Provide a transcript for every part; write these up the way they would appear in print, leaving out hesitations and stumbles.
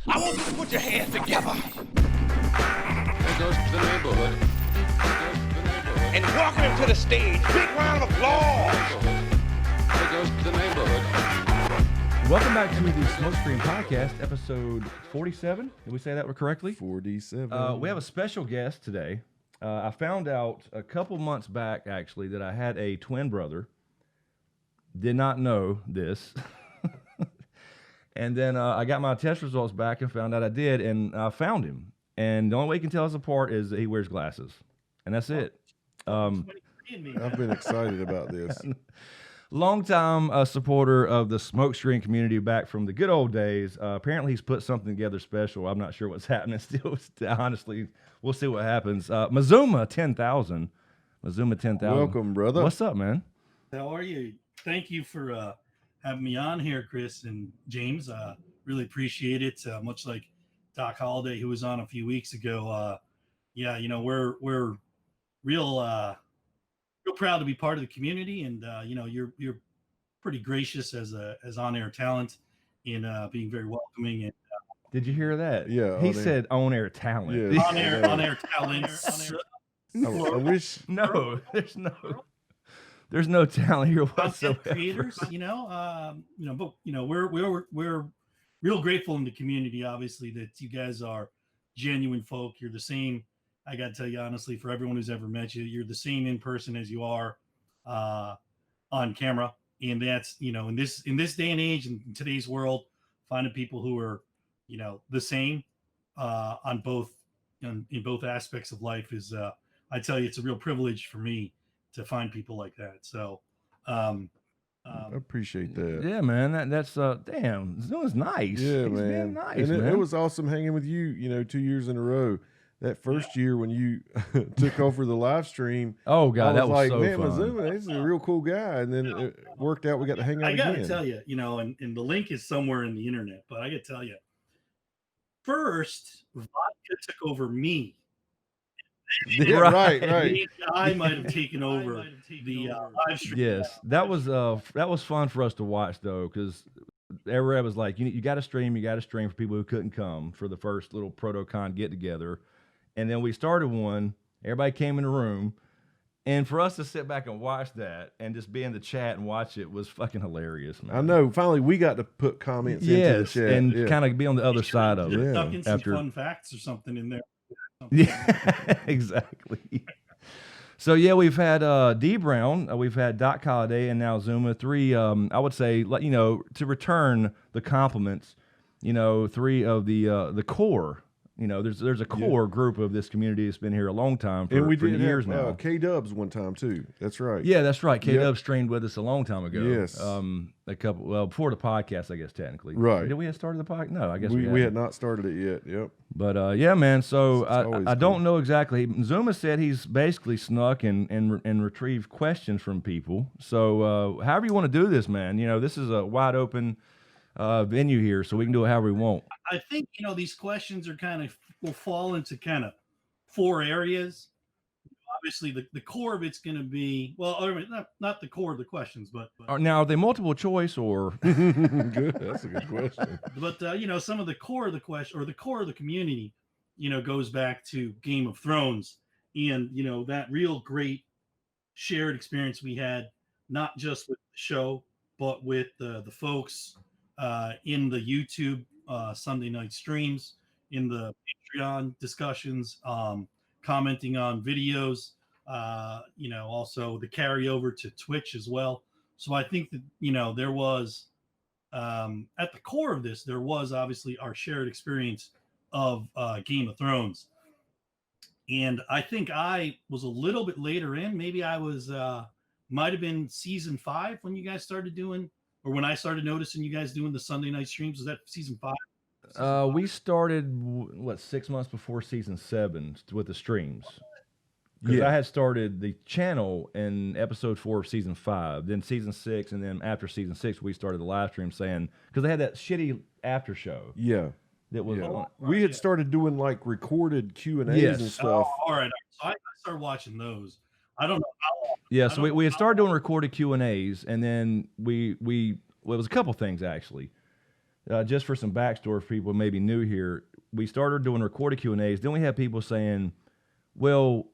I want you to put your hands together. There goes to the neighborhood. There goes to the neighborhood. And welcome him to the stage. Big round of applause. There goes to the neighborhood. Welcome back to the SmokeScreen podcast, episode 47. Did we say that correctly? 47. We have a special guest today. I found out a couple months back, actually, that I had a twin brother. Did not know this. And then I got my test results back and found out I did, and I found him. And the only way he can tell us apart is that he wears glasses. And that's it. I've been excited about this. Longtime supporter of the SmokeScreen community back from the good old days. Apparently, he's put something together special. I'm not sure what's happening still. Honestly, we'll see what happens. Mazuma 10,000. Mazuma 10,000. Welcome, brother. What's up, man? How are you? Thank you for having me on here, Chris and James. Really appreciate it. Much like Doc Holliday, who was on a few weeks ago. Yeah, you know, we're real proud to be part of the community, and you know, you're pretty gracious as on-air talent in being very welcoming. And Did you hear that? Yeah, he said on-air talent. Yeah. on-air talent. I wish. No, there's no talent here Content whatsoever. creators, but we're real grateful in the community, obviously, that you guys are genuine folk. You're the same. I got to tell you honestly, for everyone who's ever met you, you're the same in person as you are on camera. And that's, you know, in this day and age, in today's world, finding people who are, you know, the same on both in both aspects of life is, I tell you, it's a real privilege for me to find people like that. So I appreciate that. Yeah, man. That's damn. It was nice. Yeah, He's man. being nice, And man. it was awesome hanging with you, you know, 2 years in a row. That first year when you took over the live stream, Oh God, that was like, so man, fun. Mazuma, he's a real cool guy. And then it worked out. We got to hang out I got again. to tell you, you know, and the link is somewhere in the internet, but I got to tell you, first, vodka took over me. Yeah, right. I might have taken over the live stream. Yes, that was fun for us to watch though, because everybody was like, you got to stream for people who couldn't come for the first little ProtoCon get together, and then we started one. Everybody came in the room, and for us to sit back and watch that and just be in the chat and watch it was fucking hilarious, man. I know. Finally, we got to put comments into the chat. and kind of be on the other side of it. Yeah. Stuck in some After- fun facts or something in there. Yeah, exactly. So yeah, we've had D Brown, we've had Doc Holliday, and now Zuma. Three, I would say, you know, to return the compliments, you know, three of the core. You know, there's a core group of this community that's been here a long time for, And we for did years have now. KDubs one time too. That's right. Yeah, that's right. KDubs Yep. streamed with us a long time ago. Yes. Before the podcast, I guess technically. Right. Did we have started the podcast? No, I guess we hadn't. had not started it yet. Yep. But yeah, man. So It's always I cool. don't know exactly. Zuma said he's basically snuck and retrieved questions from people. So however you want to do this, man. You know, this is a wide open venue here, so we can do it however we want. I think, you know, these questions are will fall into kind of four areas. Obviously, the core of it's going to be, well, I mean, not the core of the questions, but Now, are they multiple choice or? Good. That's a good question. but you know, some of the core of the question or the core of the community, you know, goes back to Game of Thrones, and you know, that real great shared experience we had, not just with the show, but with the folks in the YouTube Sunday night streams, in the Patreon discussions, commenting on videos, you know, also the carryover to Twitch as well. So I think that, you know, there was at the core of this, there was obviously our shared experience of Game of Thrones. And I think I was a little bit later in. Maybe I was might have been season 5 when you guys started doing, or when I started noticing you guys doing the Sunday night streams. Was that season 5? We started 6 months before season 7 with the streams. Because I had started the channel in episode 4 of season 5, then season 6, and then after season 6, we started the live stream saying, because they had that shitty after show. Yeah. That was We had started doing like recorded Q&As Yes. and stuff. Oh, all right. So I started watching those. I don't know how long. Yeah, so we had started doing recorded Q&As, and then we it was a couple things actually. just for some backstory for people maybe new here, we started doing recorded Q&As. Then we had people saying, well,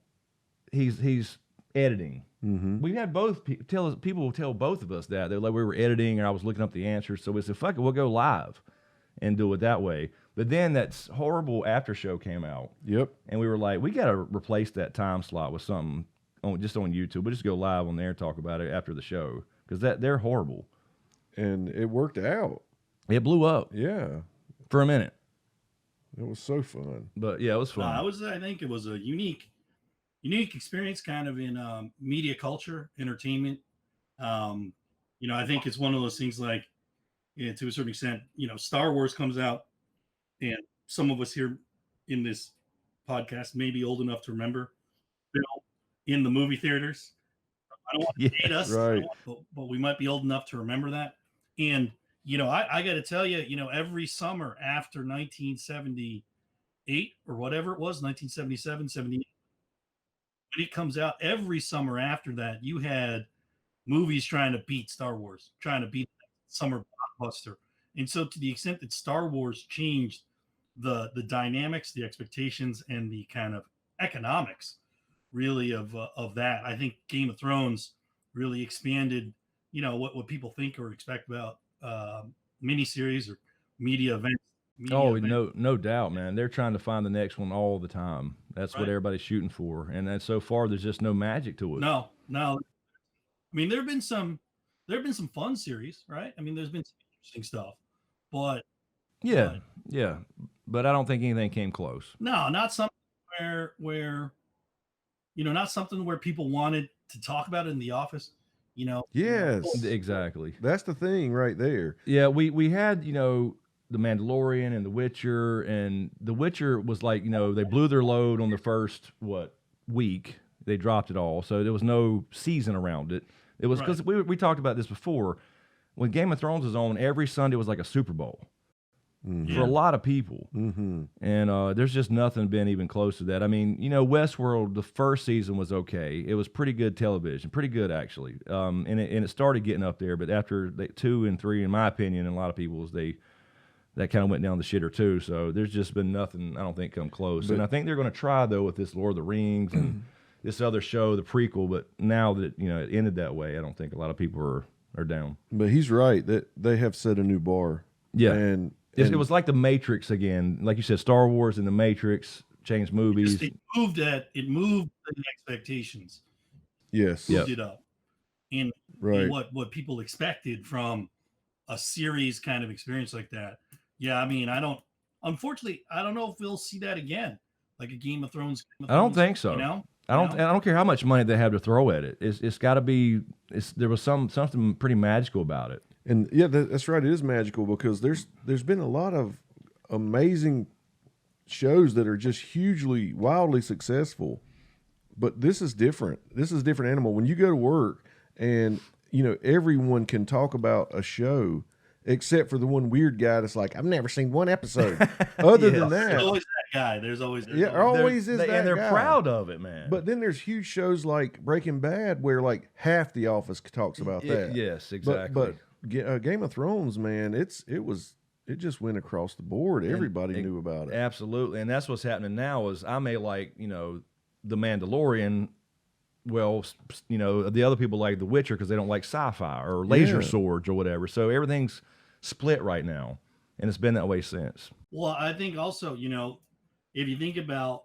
he's editing. Mm-hmm. We had both people will tell both of us that. They're like, we were editing and I was looking up the answers. So we said, fuck it, we'll go live and do it that way. But then that horrible after show came out. Yep. And we were like, we got to replace that time slot with something just on YouTube. We'll just go live on there and talk about it after the show because they're horrible. And it worked out. It blew up. Yeah. For a minute. It was so fun. But yeah, it was fun. I think it was a unique experience kind of in media culture, entertainment. I think it's one of those things like, to a certain extent, Star Wars comes out and some of us here in this podcast may be old enough to remember in the movie theaters. I don't want to date us, right. but we might be old enough to remember that. And, I got to tell you, every summer after 1978 or whatever it was, 1977, 78, when it comes out, every summer after that, you had movies trying to beat Star Wars, trying to beat summer blockbuster. And so to the extent that Star Wars changed the dynamics, the expectations, and the kind of economics really of that, I think Game of Thrones really expanded, what people think or expect about miniseries or media events. No doubt, man. They're trying to find the next one all the time. That's what everybody's shooting for. And so far, there's just no magic to it. No. I mean, there have been some fun series, right? I mean, there's been some interesting stuff, but yeah. But I don't think anything came close. No, not something where not something where people wanted to talk about it in the office. Yes, exactly. That's the thing right there. Yeah, we had The Mandalorian and The Witcher, and The Witcher was like, they blew their load on the first week. They dropped it all, so there was no season around it. It was because we talked about this before. When Game of Thrones was on, every Sunday was like a Super Bowl for a lot of people. Mm-hmm. And there's just nothing been even close to that. I mean, Westworld, the first season was okay. It was pretty good television, pretty good actually. And it started getting up there, but after 2 and 3, in my opinion, and a lot of people's, that kind of went down the shitter too. So there's just been nothing, I don't think, come close. And I think they're going to try though with this Lord of the Rings and this other show, the prequel. But now that it ended that way, I don't think a lot of people are down. But he's right that they have set a new bar. Yeah, and it was like the Matrix again, like you said, Star Wars and the Matrix changed movies. It moved the expectations. Yes, moved it up, and right. What people expected from a series kind of experience like that. Yeah, I mean, unfortunately, I don't know if we'll see that again, like a Game of Thrones. I don't think so. I don't care how much money they have to throw at it. It's got to be. There was something pretty magical about it. And yeah, that's right. It is magical because there's been a lot of amazing shows that are just hugely, wildly successful. But this is different. This is a different animal. When you go to work and everyone can talk about a show except for the one weird guy that's like, I've never seen one episode. Other than that, there's always that guy. There's always that and they're guy. Proud of it, man. But then there's huge shows like Breaking Bad where like half the office talks about that. Yes, exactly. But Game of Thrones, man, it just went across the board. Everybody knew about it. Absolutely, and that's what's happening now. Is I may like The Mandalorian. Well, the other people like The Witcher because they don't like sci-fi or laser swords or whatever. So everything's split right now, and it's been that way since. Well, I think also, if you think about,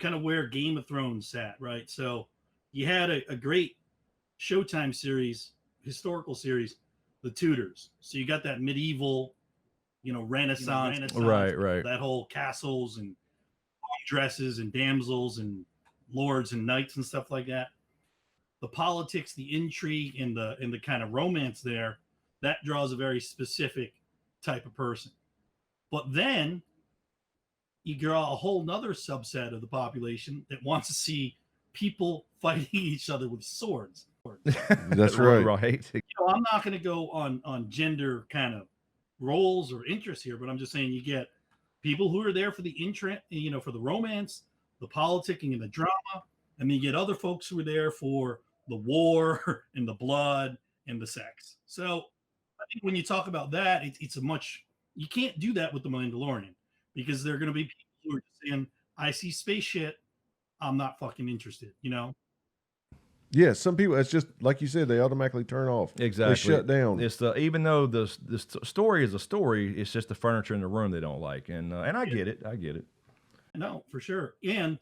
kind of where Game of Thrones sat, right? So you had a great Showtime series, historical series, The Tudors. So you got that medieval, Renaissance, right. That whole castles and dresses and damsels and lords and knights and stuff like that. The politics, the intrigue, and the kind of romance there, that draws a very specific type of person. But then you draw a whole nother subset of the population that wants to see people fighting each other with swords. That's right. Right. I'm not going to go on gender kind of roles or interests here, but I'm just saying you get people who are there for the interest, for the romance, the politicking, and the drama, and then you get other folks who are there for the war and the blood and the sex. So think when you talk about that, it's a much, you can't do that with the Mandalorian, because there are going to be people who are saying, I see space shit, I'm not fucking interested, you know? Yeah, some people, it's just like you said, they automatically turn off. Exactly. They shut down. It's even though the story is a story, it's just the furniture in the room they don't like, and I get it. I get it. No, for sure. And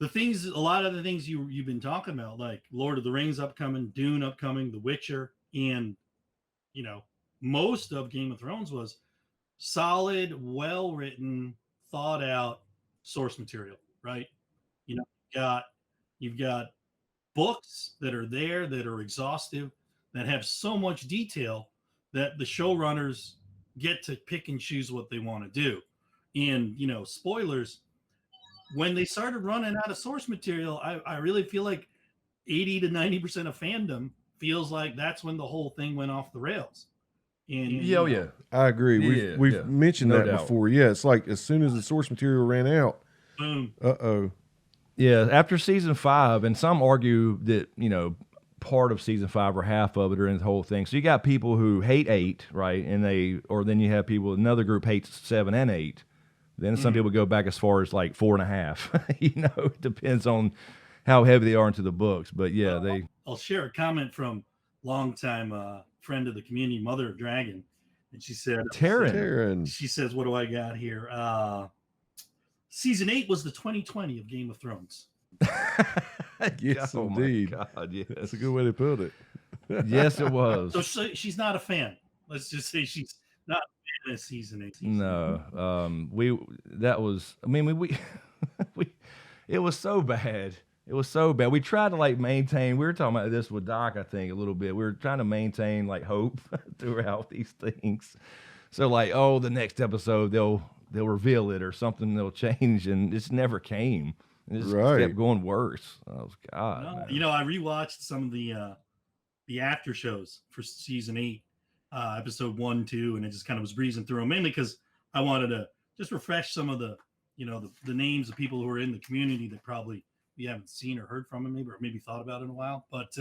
the things, a lot of the things you've been talking about, like Lord of the Rings upcoming, Dune upcoming, The Witcher, and you know, most of Game of Thrones was solid, well written, thought out source material, right? You know, you've got books that are there that are exhaustive, that have so much detail that the showrunners get to pick and choose what they want to do. And you know, spoilers, when they started running out of source material, I really feel like 80 to 90% of fandom feels like that's when the whole thing went off the rails. And Yeah. I agree. We've mentioned No that doubt. before. Yeah, it's like as soon as the source material ran out, boom. Yeah, after season 5, and some argue that, you know, part of season 5 or half of it are in the whole thing. So you got people who hate 8, right? And then you have people, another group hates 7 and 8. Then some people go back as far as like 4.5. You know, it depends on how heavy they are into the books. But yeah, I'll share a comment from longtime friend of the community, Mother of Dragon. And she said, Taryn. She says, what do I got here? Season 8 was the 2020 of Game of Thrones. Yes, oh indeed. My God, yes. That's a good way to put it. Yes, it was. So she's not a fan. Let's just say she's not a fan of season 8. No, it was so bad. It was so bad. We tried to like maintain. We were talking about this with Doc, I think, a little bit. We were trying to maintain like hope throughout these things. So like, oh, the next episode they'll reveal it or something. They'll change, and it just never came. It just kept going worse. Oh God, no, you know, I rewatched some of the after shows for season 8, episode 1, 2, and it just kind of was breezing through them, mainly because I wanted to just refresh some of the, you know, the names of people who are in the community that probably we haven't seen or heard from, or maybe thought about in a while. But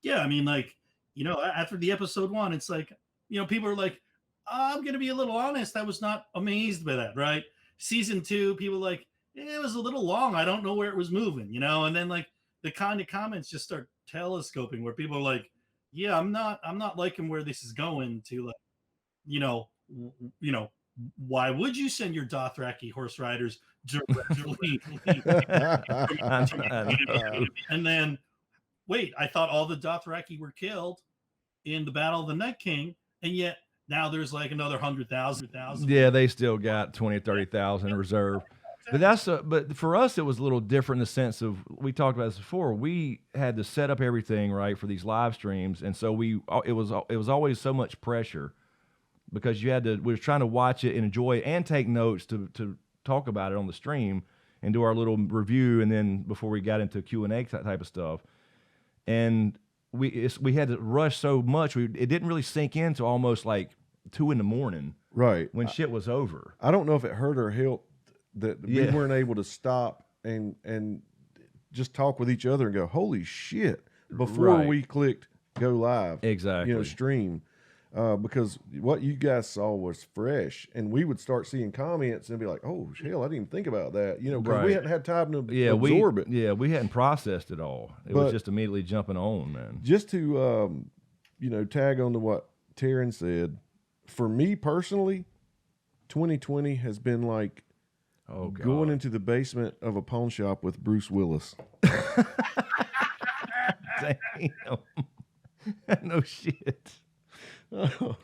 yeah, I mean, like, you know, after the episode 1, it's like, you know, people are like, I'm gonna be a little honest, I was not amazed by that, right? Season 2, people are like, it was a little long, I don't know where it was moving, you know. And then like the kind of comments just start telescoping where people are like, yeah, I'm not liking where this is going, to like, you know, why would you send your Dothraki horse riders directly? And then, wait, I thought all the Dothraki were killed in the Battle of the Night King, and yet now there's like another 100,000. Yeah, they still got 20 or 30,000 in reserve. But but for us it was a little different in the sense of, we talked about this before, we had to set up everything right for these live streams, and so it was always so much pressure, because we were trying to watch it and enjoy it and take notes to talk about it on the stream and do our little review, and then before we got into Q&A type of stuff. And we had to rush so much, it didn't really sink in to almost like 2 a.m. Right. when shit was over. I don't know if it hurt or helped that we weren't able to stop and just talk with each other and go, holy shit, before we clicked go live. Exactly. You know, stream. Because what you guys saw was fresh, and we would start seeing comments and be like, oh, hell, I didn't even think about that. You know, because we hadn't had time to absorb it. Yeah, we hadn't processed it all. It was just immediately jumping on, man. Just to, you know, tag on to what Taryn said, for me personally, 2020 has been like going into the basement of a pawn shop with Bruce Willis. Damn. No shit. Oh,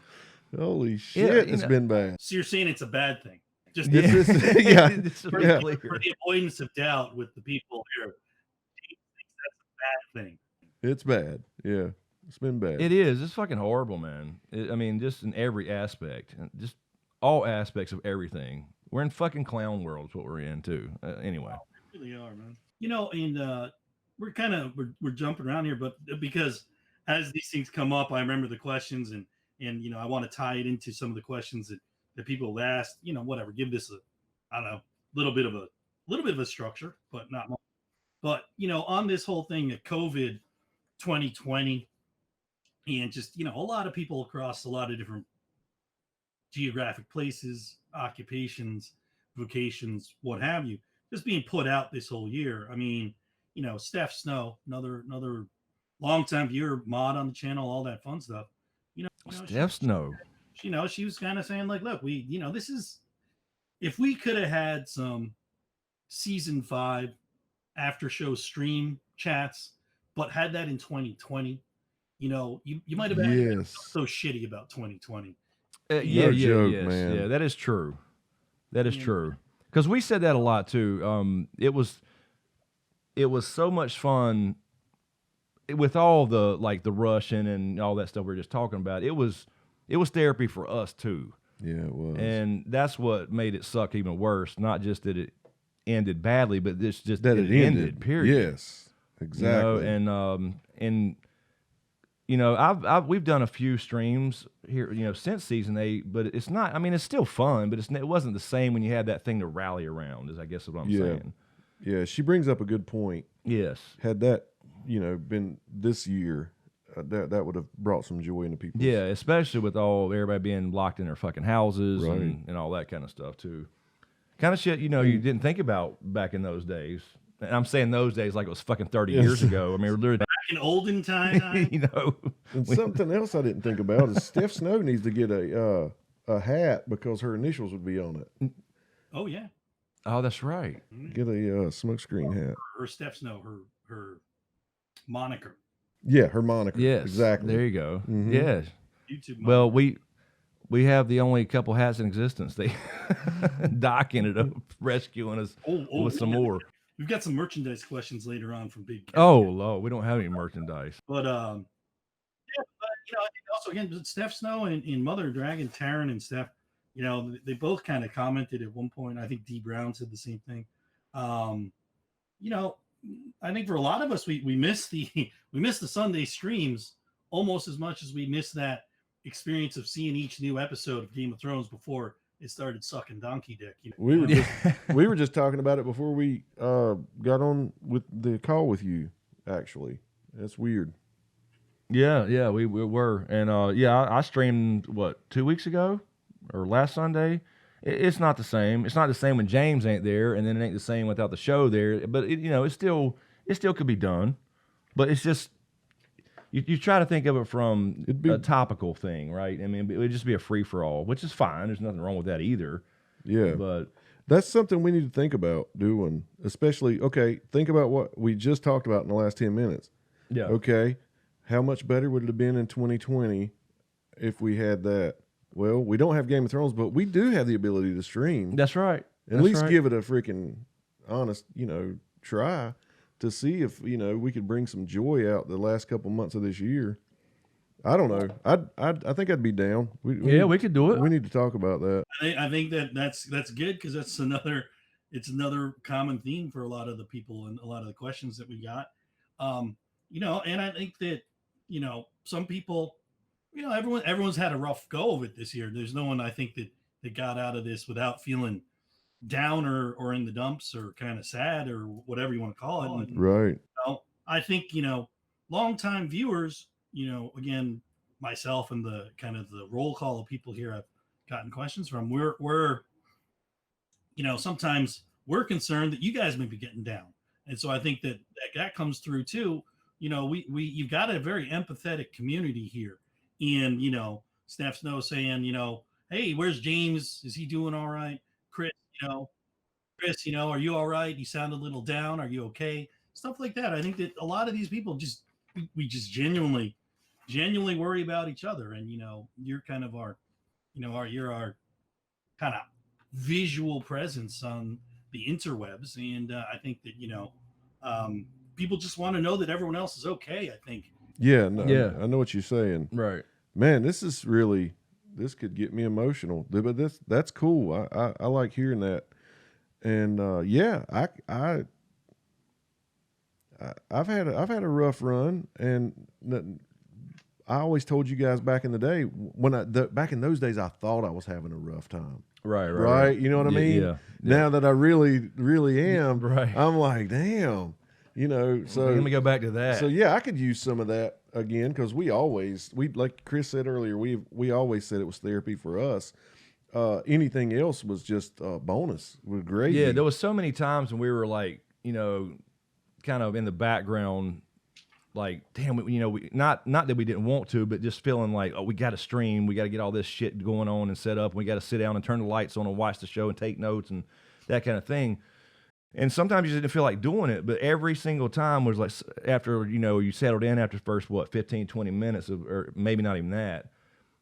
holy shit, it's been bad. So you're saying it's a bad thing? Just for the avoidance of doubt with the people here, he thinks that's a bad thing. It's bad. Yeah, it's been bad. It is. It's fucking horrible, man. I mean, just in every aspect, just all aspects of everything. We're in fucking clown world, is what we're in too. Anyway, we really are, man. You know, and we're jumping around here, but because as these things come up, I remember the questions, and you know, I want to tie it into some of the questions that people have asked. You know, whatever, give this a little bit of a structure, but not much. But you know, on this whole thing of COVID 2020, and just, a lot of people across a lot of different geographic places, occupations, vocations, what have you, just being put out this whole year. I mean, Steph Snow, another longtime viewer, mod on the channel, all that fun stuff. Steph Snow. She was kind of saying like, look, this is, if we could have had some season 5 after show stream chats, but had that in 2020, you might have been so shitty about 2020. Yeah, that is true. That is true. Because we said that a lot too. It was so much fun with all the the Russian and all that stuff we were just talking about. It was therapy for us too. Yeah, it was. And that's what made it suck even worse. Not just that it ended badly, but it's just that it ended. Period. Yes, exactly. We've done a few streams here, since season 8, but it's not. I mean, it's still fun, but it wasn't the same when you had that thing to rally around. Is I guess what I'm saying. Yeah, she brings up a good point. Yes. Had that been this year, that would have brought some joy into people. Yeah, especially with everybody being locked in their fucking houses and all that kind of stuff too. Kind of shit, you didn't think about back in those days. And I'm saying those days like it was fucking 30 years ago. I mean, literally back in olden time. And something else I didn't think about is Steph Snow needs to get a hat because her initials would be on it. Oh yeah. Oh, that's right. Get a SmokeScreen hat. Or Steph Snow, her moniker. Yeah, her moniker. Yes, exactly. There you go. Mm-hmm. Yes. YouTube moniker. Well, we have the only couple hats in existence. Doc ended up rescuing us with some more. We've got some merchandise questions later on from Big Cat. Oh, Lord, we don't have any merchandise. But I think also again, Steph Snow and Mother Dragon, Taryn and Steph, they both kind of commented at one point. I think D Brown said the same thing. I think for a lot of us, we miss the Sunday streams almost as much as we miss that experience of seeing each new episode of Game of Thrones before it started sucking donkey dick. We were just talking about it before we got on with the call with you. Actually, that's weird. Yeah, we were, and I streamed 2 weeks ago or last Sunday. It's not the same. It's not the same when James ain't there, and then it ain't the same without the show there. But it still could be done. But it's just you try to think of it from a topical thing, right? I mean, it would just be a free for all, which is fine. There's nothing wrong with that either. Yeah, but that's something we need to think about doing. Especially, think about what we just talked about in the last 10 minutes. Yeah. Okay, how much better would it have been in 2020 if we had that? Well, we don't have Game of Thrones, but we do have the ability to stream. That's right. At least give it a freaking honest, try to see if, we could bring some joy out the last couple months of this year. I don't know. I think I'd be down. We could do it. We need to talk about that. I think that's good because it's another common theme for a lot of the people and a lot of the questions that we got. And I think that, some people, everyone's had a rough go of it this year. There's no one I think that got out of this without feeling down or in the dumps or kind of sad or whatever you want to call it. And, right. I think, longtime viewers, again, myself and the kind of the roll call of people here I've gotten questions from, we're sometimes we're concerned that you guys may be getting down. And so I think that comes through too. You've got a very empathetic community here. And, Steph Snow saying, hey, where's James? Is he doing all right? Chris, are you all right? You sound a little down. Are you okay? Stuff like that. I think that a lot of these people we just genuinely worry about each other. And, you're kind of you're our kind of visual presence on the interwebs. And I think that, people just want to know that everyone else is okay, I think. Yeah, no, yeah. I know what you're saying. Right. Man, this could get me emotional. But that's cool. I like hearing that. And I've had a rough run, and I always told you guys back in the day back in those days I thought I was having a rough time. Right. You know what I mean? Yeah. Now that I really, really am, right. I'm like, damn. So let me go back to that. So yeah, I could use some of that again, because we like Chris said earlier, we always said it was therapy for us. Anything else was just a bonus. It was great. Yeah, there was so many times when we were like, kind of in the background, like, damn, we not that we didn't want to, but just feeling like, oh, we got to stream, we got to get all this shit going on and set up, we got to sit down and turn the lights on and watch the show and take notes and that kind of thing. And sometimes you just didn't feel like doing it, but every single time was like, after, you settled in after the first, 15, 20 minutes, or maybe not even that,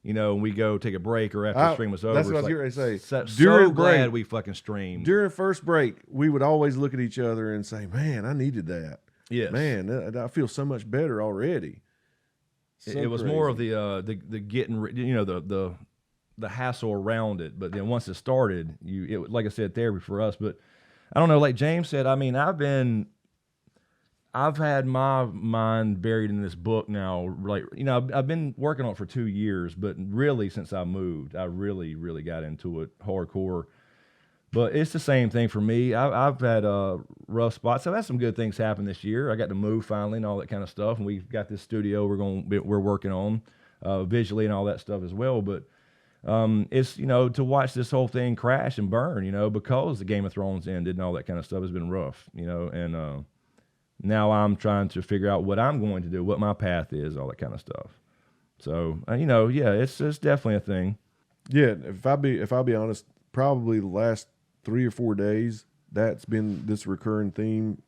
and we go take a break or after the stream was over. That's what I was going to say. So glad we fucking streamed. During first break, we would always look at each other and say, man, I needed that. Yes. Man, I feel so much better already. It was more of the getting, the hassle around it. But then once it started, like I said, therapy for us. But I don't know, like James said, I mean, I've had my mind buried in this book now. Like, I've been working on it for 2 years, but really since I moved, I really, really got into it hardcore. But it's the same thing for me. I've had rough spots. I've had some good things happen this year. I got to move finally and all that kind of stuff. And we've got this studio we're working on visually and all that stuff as well. But it's, to watch this whole thing crash and burn, because the Game of Thrones ended and all that kind of stuff has been rough, and now I'm trying to figure out what I'm going to do, what my path is, all that kind of stuff. So, yeah, it's definitely a thing. Yeah, if I'll be honest, probably the last 3 or 4 days, that's been this recurring theme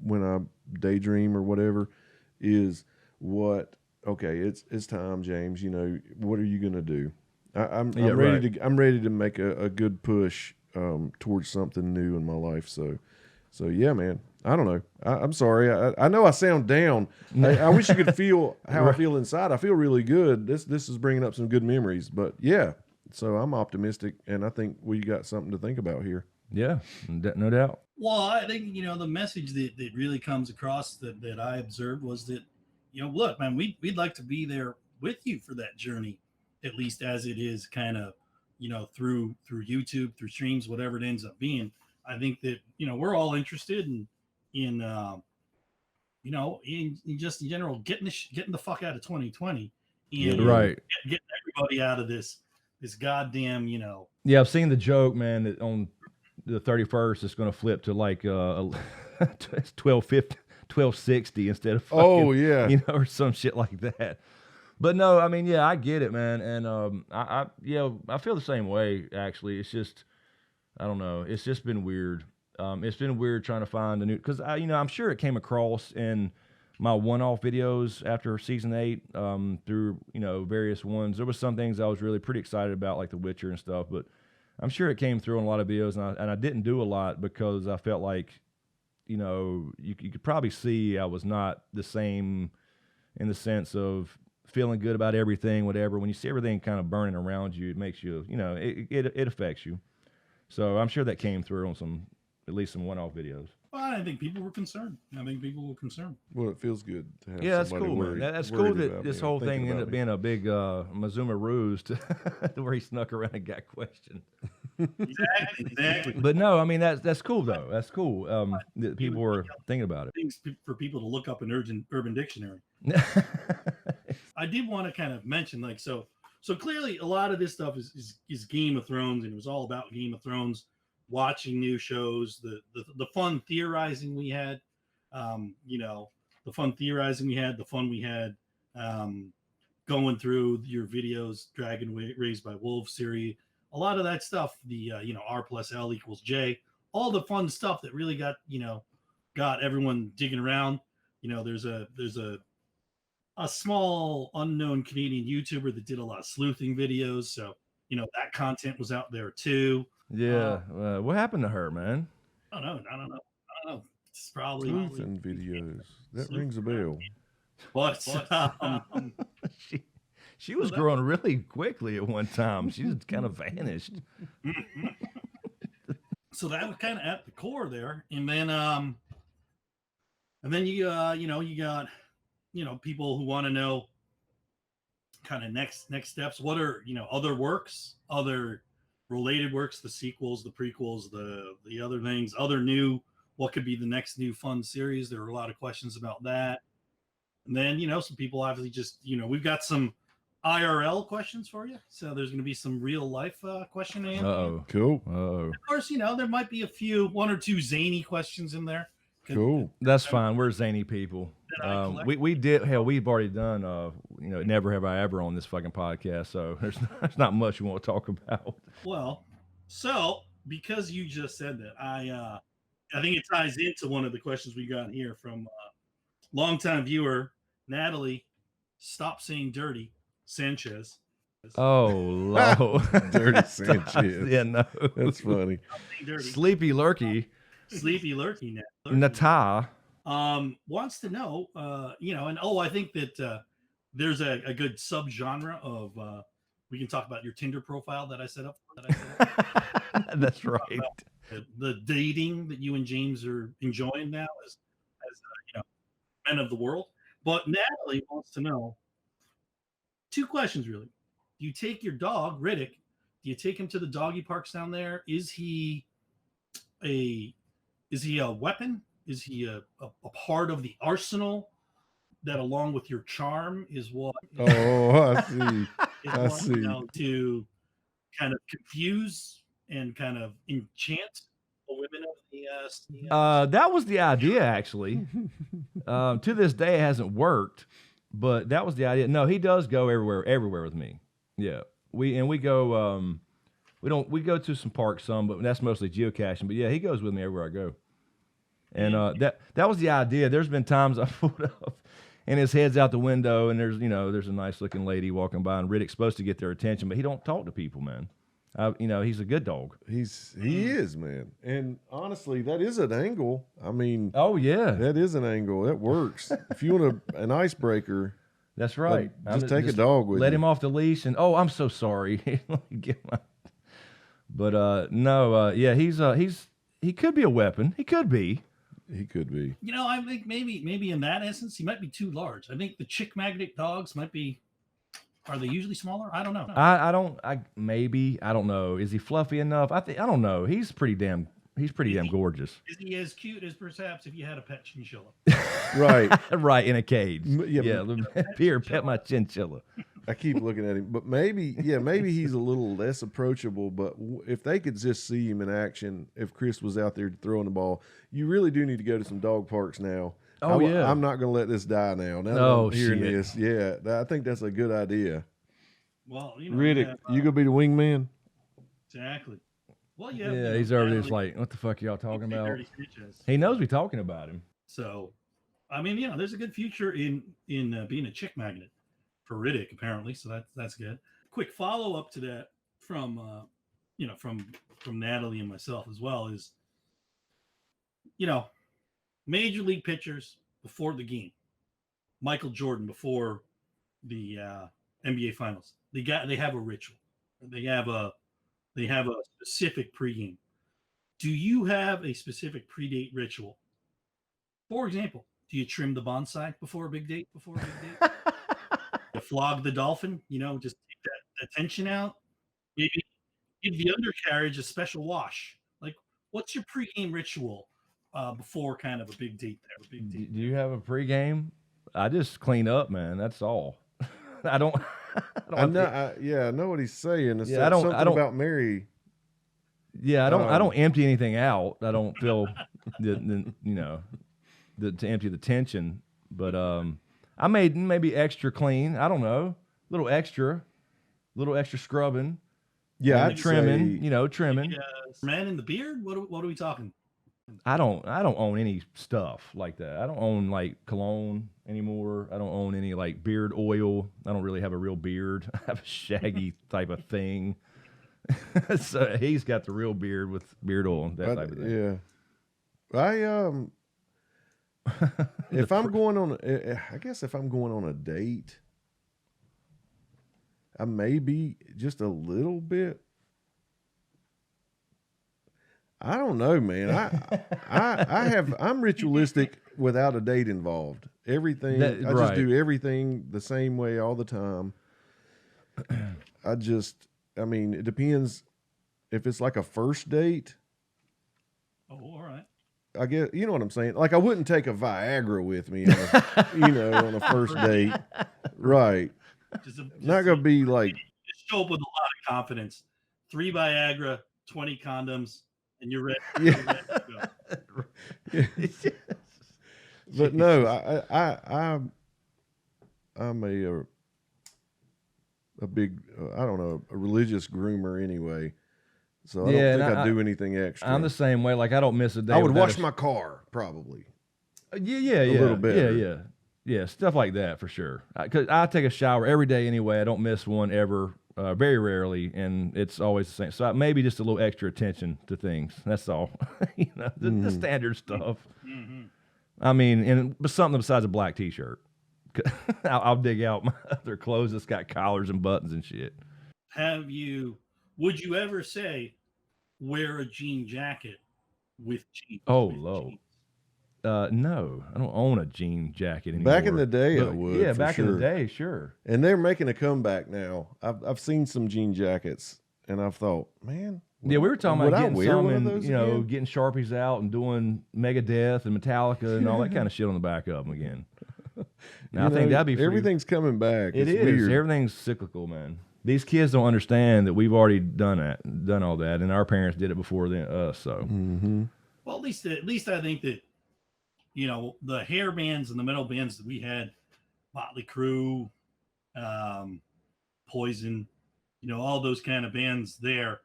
when I daydream or whatever, is it's time, James, what are you going to do? I'm ready to make a good push towards something new in my life. So yeah, man, I don't know. I'm sorry. I know I sound down. I wish you could feel how I feel inside. I feel really good. This is bringing up some good memories, but yeah. So I'm optimistic, and I think we got something to think about here. Yeah, no doubt. Well, I think, the message that really comes across that I observed was that, look, man, we'd like to be there with you for that journey, at least as it is kind of, through YouTube, through streams, whatever it ends up being. I think that, we're all interested in just in general, getting the fuck out of 2020 and right. Getting everybody out of this goddamn, Yeah, I've seen the joke, man, that on the 31st it's going to flip to like 1260 instead of fucking, or some shit like that. But no, I mean, yeah, I get it, man, and I feel the same way. Actually, it's just, I don't know, it's just been weird. It's been weird trying to find a new, because I'm sure it came across in my one-off videos after season 8, through various ones. There was some things I was really pretty excited about, like The Witcher and stuff, but I'm sure it came through in a lot of videos, and I didn't do a lot because I felt like, you could probably see I was not the same in the sense of feeling good about everything, whatever. When you see everything kind of burning around you, it makes you, it affects you. So I'm sure that came through on at least some one-off videos. Well, I think people were concerned. Well, it feels good to have that's cool, man. That's cool that this whole thing ended up being a big Mazuma ruse to where he snuck around and got questioned. Exactly. But no, I mean, that's cool, though. That's cool that people were thinking about it. Things for people to look up in Urban Dictionary. I did want to kind of mention, like, so clearly a lot of this stuff is Game of Thrones, and it was all about Game of Thrones. Watching new shows, the fun theorizing we had, the fun theorizing we had, the fun we had going through your videos, Dragon Raised by Wolves series, a lot of that stuff, the R plus L equals J, all the fun stuff that really got everyone digging around. There's a small unknown Canadian YouTuber that did a lot of sleuthing videos, so that content was out there too. Yeah, what happened to her, man? I don't know. It's probably sleuthing videos. That rings a bell. But she was growing really quickly at one time. She just kind of vanished. So that was kind of at the core there, and then you got people who want to know kind of next steps. What are other works, other related works, the sequels, the prequels, the other things, other new, what could be the next new fun series? There were a lot of questions about that. And then, some people obviously just, we've got some IRL questions for you. So there's going to be some real life question and answer. Uh-oh. Cool. Uh-oh. Of course, there might be one or two zany questions in there. Cool. That's fine. We're zany people. We've already done, Never Have I Ever on this fucking podcast. So there's not much we want to talk about. Well, so because you just said that, I think it ties into one of the questions we got here from longtime viewer Natalie. Stop saying dirty Sanchez. Oh, Lord. Dirty Sanchez. Yeah, no. That's funny. Dirty. Sleepy Lurky. Nata. Wants to know, and I think that there's a good subgenre of we can talk about your Tinder profile that I set up. That's right. The dating that you and James are enjoying now as men of the world. But Natalie wants to know two questions really. Do you take your dog Riddick? Do you take him to the doggy parks down there? Is he a weapon? Is he a part of the arsenal that, along with your charm, is what? Oh, I see. I see. To kind of confuse and kind of enchant the women of the. That was the idea, actually. To this day, it hasn't worked, but that was the idea. No, he does go everywhere with me. Yeah, we go. We go to some parks but that's mostly geocaching. But yeah, he goes with me everywhere I go. And that was the idea. There's been times I pulled up and his head's out the window, and there's a nice looking lady walking by, and Riddick's supposed to get their attention, but he don't talk to people, man. He's a good dog. He is, man. And honestly, that is an angle. I mean, oh yeah, that is an angle. That works. If you want an icebreaker, that's right. Just take a dog with you. Let him off the leash, and I'm so sorry. But no, yeah, he could be a weapon. He could be. He could be. I think maybe in that instance, he might be too large. I think the chick magnet dogs might be. Are they usually smaller? I don't know. I don't know. Is he fluffy enough? I don't know. He's pretty damn gorgeous. Is he as cute as perhaps if you had a pet chinchilla? Right. Right, in a cage. Yeah. Here, pet my chinchilla. I keep looking at him, but maybe he's a little less approachable. But if they could just see him in action, if Chris was out there throwing the ball, you really do need to go to some dog parks now. Oh, yeah. I'm not going to let this die now. Now that I'm hearing this, yeah, I think that's a good idea. Well, Riddick, you going to be the wingman? Exactly. Well, yeah. Yeah, he's over there like, what the fuck are y'all talking about? He knows we're talking about him. So, I mean, there's a good future in being a chick magnet for Riddick, apparently. So that's good. Quick follow up to that from Natalie and myself as well is, Major League pitchers before the game, Michael Jordan before the NBA Finals, they have a ritual. They have a specific pregame. Do you have a specific predate ritual? For example, do you trim the bonsai before a big date? You flog the dolphin, just take that tension out. Maybe give the undercarriage a special wash. Like, what's your pregame ritual before kind of a big date there? Do you have a pregame? I just clean up, man. That's all. I don't. I know what he's saying. It's something about Mary. Yeah, I don't empty anything out. I don't feel to empty the tension. But I made maybe extra clean. I don't know, little extra scrubbing. Yeah, trimming. Trimming. Man in the beard. What are we talking? I don't own any stuff like that. I don't own like cologne anymore. I don't own any like beard oil. I don't really have a real beard. I have a shaggy type of thing. So he's got the real beard with beard oil, that type of thing. Yeah. If I'm going on a date, I may be just a little bit. I don't know, man. I'm ritualistic without a date involved. Everything just do everything the same way all the time. It depends if it's like a first date. Oh, all right. I guess you know what I'm saying. Like I wouldn't take a Viagra with me, on a, on a first date, right? Not gonna be like just show up with a lot of confidence. 3 Viagra, 20 condoms, and you're ready. Yeah. You're ready to go. Yeah. But no, I'm a big I don't know, a religious groomer anyway. So I don't think I'd do anything extra. I'm the same way. Like I don't miss a day. I would wash my car probably. Yeah, a little better. Yeah, stuff like that for sure. Because I take a shower every day anyway. I don't miss one ever, very rarely, and it's always the same. So maybe just a little extra attention to things. That's all. The standard stuff. Mm-hmm. I mean, and something besides a black T-shirt. I'll dig out my other clothes that's got collars and buttons and shit. Would you ever say wear a jean jacket with jeans? Oh, low. No, I don't own a jean jacket anymore. Back in the day, I would. Yeah, back in the day, sure. And they're making a comeback now. I've seen some jean jackets, and I've thought, man. Yeah, we were talking about getting some and, again? getting Sharpies out and doing Megadeth and Metallica and all that kind of shit on the back of them again. Now, I think that'd be everything's coming back. It is. Weird. Everything's cyclical, man. These kids don't understand that we've already done all that, and our parents did it before us. So, well, at least I think that the hair bands and the metal bands that we had, Motley Crue, Poison, all those kind of bands there.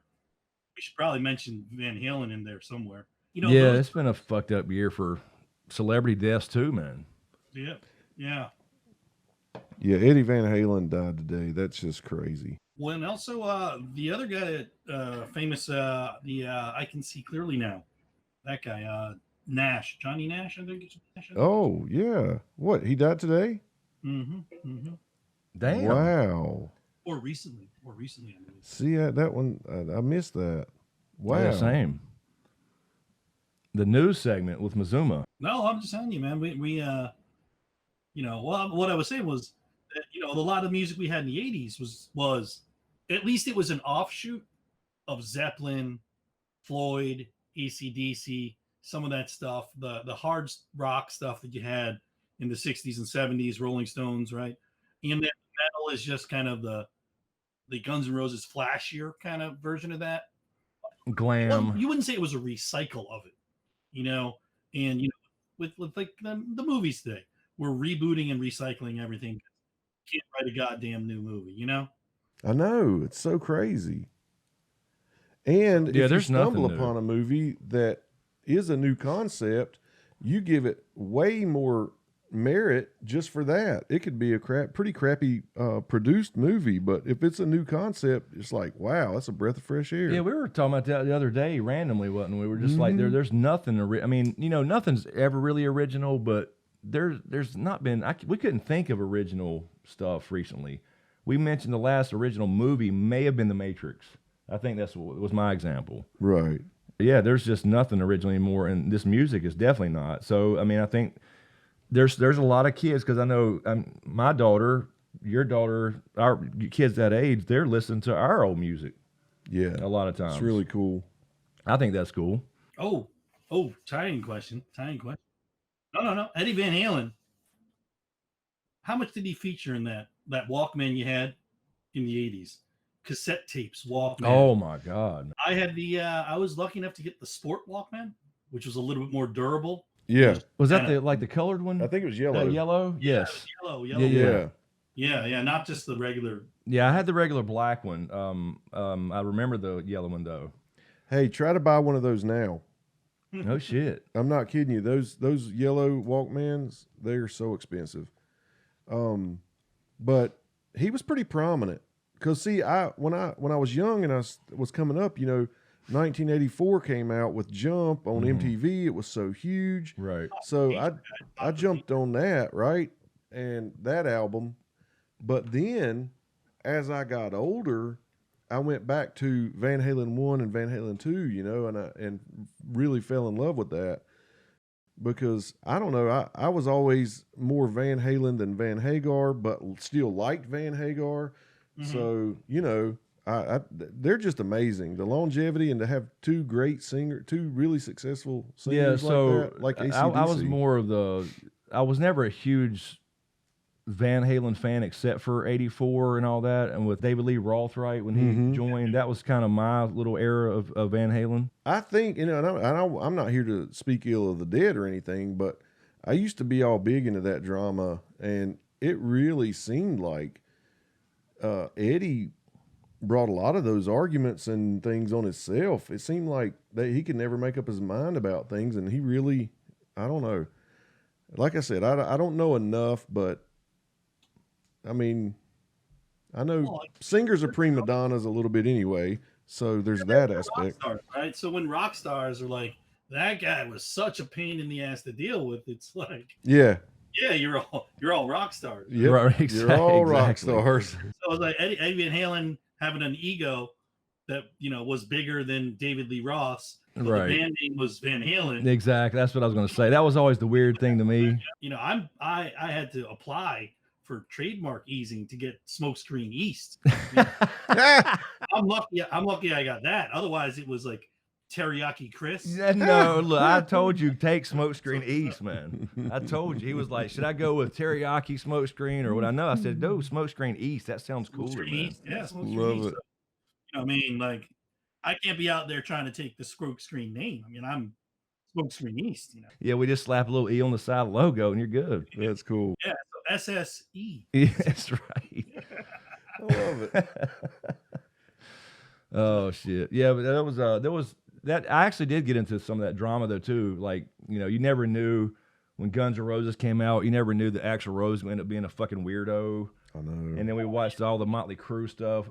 We should probably mention Van Halen in there somewhere. It's been a fucked up year for celebrity deaths too, man. Yeah. Yeah, Eddie Van Halen died today. That's just crazy. Well, and also the other guy, famous, I Can See Clearly Now. That guy, Nash, Johnny Nash, I think it's Nash. Oh, yeah. What, he died today? Mm-hmm. Damn. Wow. Or recently, I believe. See, that one, I missed that. Wow. Yeah, same. The news segment with Mazuma. No, I'm just telling you, man. We what I was saying was that, a lot of music we had in the 80s was at least it was an offshoot of Zeppelin, Floyd, AC/DC, some of that stuff, the hard rock stuff that you had in the 60s and 70s, Rolling Stones, right? And then metal is just kind of the Guns N' Roses flashier kind of version of that. Glam. Well, you wouldn't say it was a recycle of it, and with like the movies today, we're rebooting and recycling everything. Can't write a goddamn new movie, I know, it's so crazy. And if you stumble upon a movie that is a new concept, you give it way more merit just for that. It could be a pretty crappy produced movie, but if it's a new concept, it's like, wow, that's a breath of fresh air. Yeah, we were talking about that the other day randomly, wasn't we? We were just like, there's nothing. I mean, nothing's ever really original, but there's not been. We couldn't think of original stuff recently. We mentioned the last original movie may have been The Matrix. I think that's what was my example. Right. Yeah, there's just nothing original anymore, and this music is definitely not. So, I mean, I think there's a lot of kids, because I know my daughter, your daughter, our kids that age, they're listening to our old music. Yeah. A lot of times. It's really cool. I think that's cool. Oh, tying question. No. Eddie Van Halen. How much did he feature in that Walkman you had in the 80s? Cassette tapes, Walkman. Oh my God. I had I was lucky enough to get the Sport Walkman, which was a little bit more durable. Yeah. Was that the colored one? I think it was yellow. Yellow? Yes. Yellow. Yeah, not just the regular. Yeah, I had the regular black one. I remember the yellow one though. Hey, try to buy one of those now. No shit. I'm not kidding you. Those yellow Walkmans, they're so expensive. But he was pretty prominent. Because see, when I was young and I was coming up, 1984 came out with Jump on MTV. It was so huge, right? So I jumped on that, right, and that album. But then, as I got older, I went back to Van Halen 1 and Van Halen 2, and really fell in love with that. Because I don't know, I was always more Van Halen than Van Hagar, but still liked Van Hagar. So, they're just amazing. The longevity and to have two really successful singers like that, I was AC/DC. more of I was never a huge Van Halen fan except for '84 and all that, and with David Lee Roth, right, when he joined, that was kind of my little era of Van Halen. I think, and I'm not here to speak ill of the Dead or anything, but I used to be all big into that drama, and it really seemed like Eddie brought a lot of those arguments and things on himself. It seemed like that he could never make up his mind about things, and he really, I don't know. Like I said, I don't know enough, but I mean, I know singers are prima donnas a little bit anyway, so there's that aspect. Stars, right? So when rock stars are like, that guy was such a pain in the ass to deal with, it's like, yeah, you're all rock stars. Yep. Right, you're all rock stars. So it was like Eddie Van Halen having an ego that was bigger than David Lee Roth's. Right. The band name was Van Halen. Exactly. That's what I was going to say. That was always the weird thing to me. I had to apply for trademark easing to get SmokeScreen East. I'm lucky I got that. Otherwise, it was like Teriyaki Chris. No, look, I told you take SmokeScreen East, man. I told you. He was like, should I go with Teriyaki SmokeScreen or what? I know. I said, no, SmokeScreen East. That sounds cooler, man. East. Yeah, SmokeScreen Love East. it. I mean, like, I can't be out there trying to take the SmokeScreen name. I mean, I'm SmokeScreen East. Yeah, we just slap a little E on the side of the logo and you're good. That's cool. Yeah, so SSE. Yeah, that's right. I love it. Oh shit. Yeah, but there was that I actually did get into some of that drama though too. Like, you never knew when Guns N' Roses came out, you never knew that Axl Rose would end up being a fucking weirdo. I know. And then we watched all the Motley Crue stuff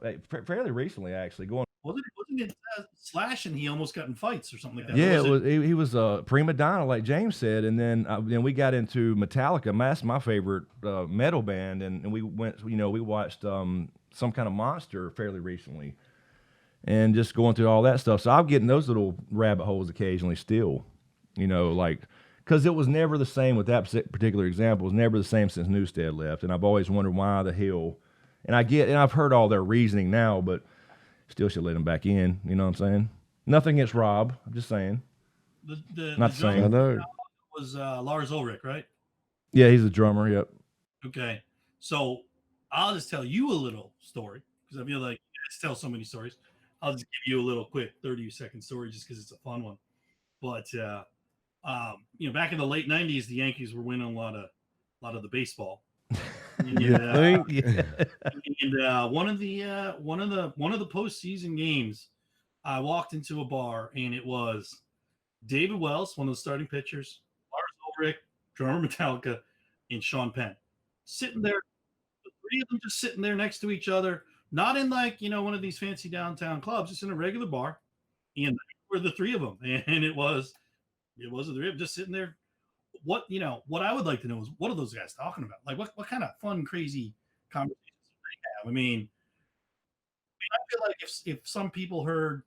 fairly recently, actually. Wasn't it Slash and he almost got in fights or something like that? Yeah, he was a prima donna, like James said, and then we got into Metallica. That's my favorite metal band, and we went. We watched some kind of Monster fairly recently, and just going through all that stuff. So I'm getting those little rabbit holes occasionally still, like. Because it was never the same with that particular example. It was never the same since Newstead left. And I've always wondered why the hell. And I've heard all their reasoning now, but still should let them back in. You know what I'm saying? Nothing against Rob. I'm just saying. Not saying. I know. Was Lars Ulrich, right? Yeah, he's a drummer. Yep. Okay. So I'll just tell you a little story because I feel like you guys tell so many stories. I'll just give you a little quick 30-second story just because it's a fun one. But, back in the late '90s, the Yankees were winning a lot of the baseball. And, one of the postseason games, I walked into a bar and it was David Wells, one of the starting pitchers, Lars Ulrich, drummer Metallica, and Sean Penn, sitting there. The three of them just sitting there next to each other, not in like one of these fancy downtown clubs, just in a regular bar, and were the three of them, and it was the three of them just sitting there. What I would like to know is what are those guys talking about? Like what kind of fun, crazy conversations do they have? I mean, I feel like if some people heard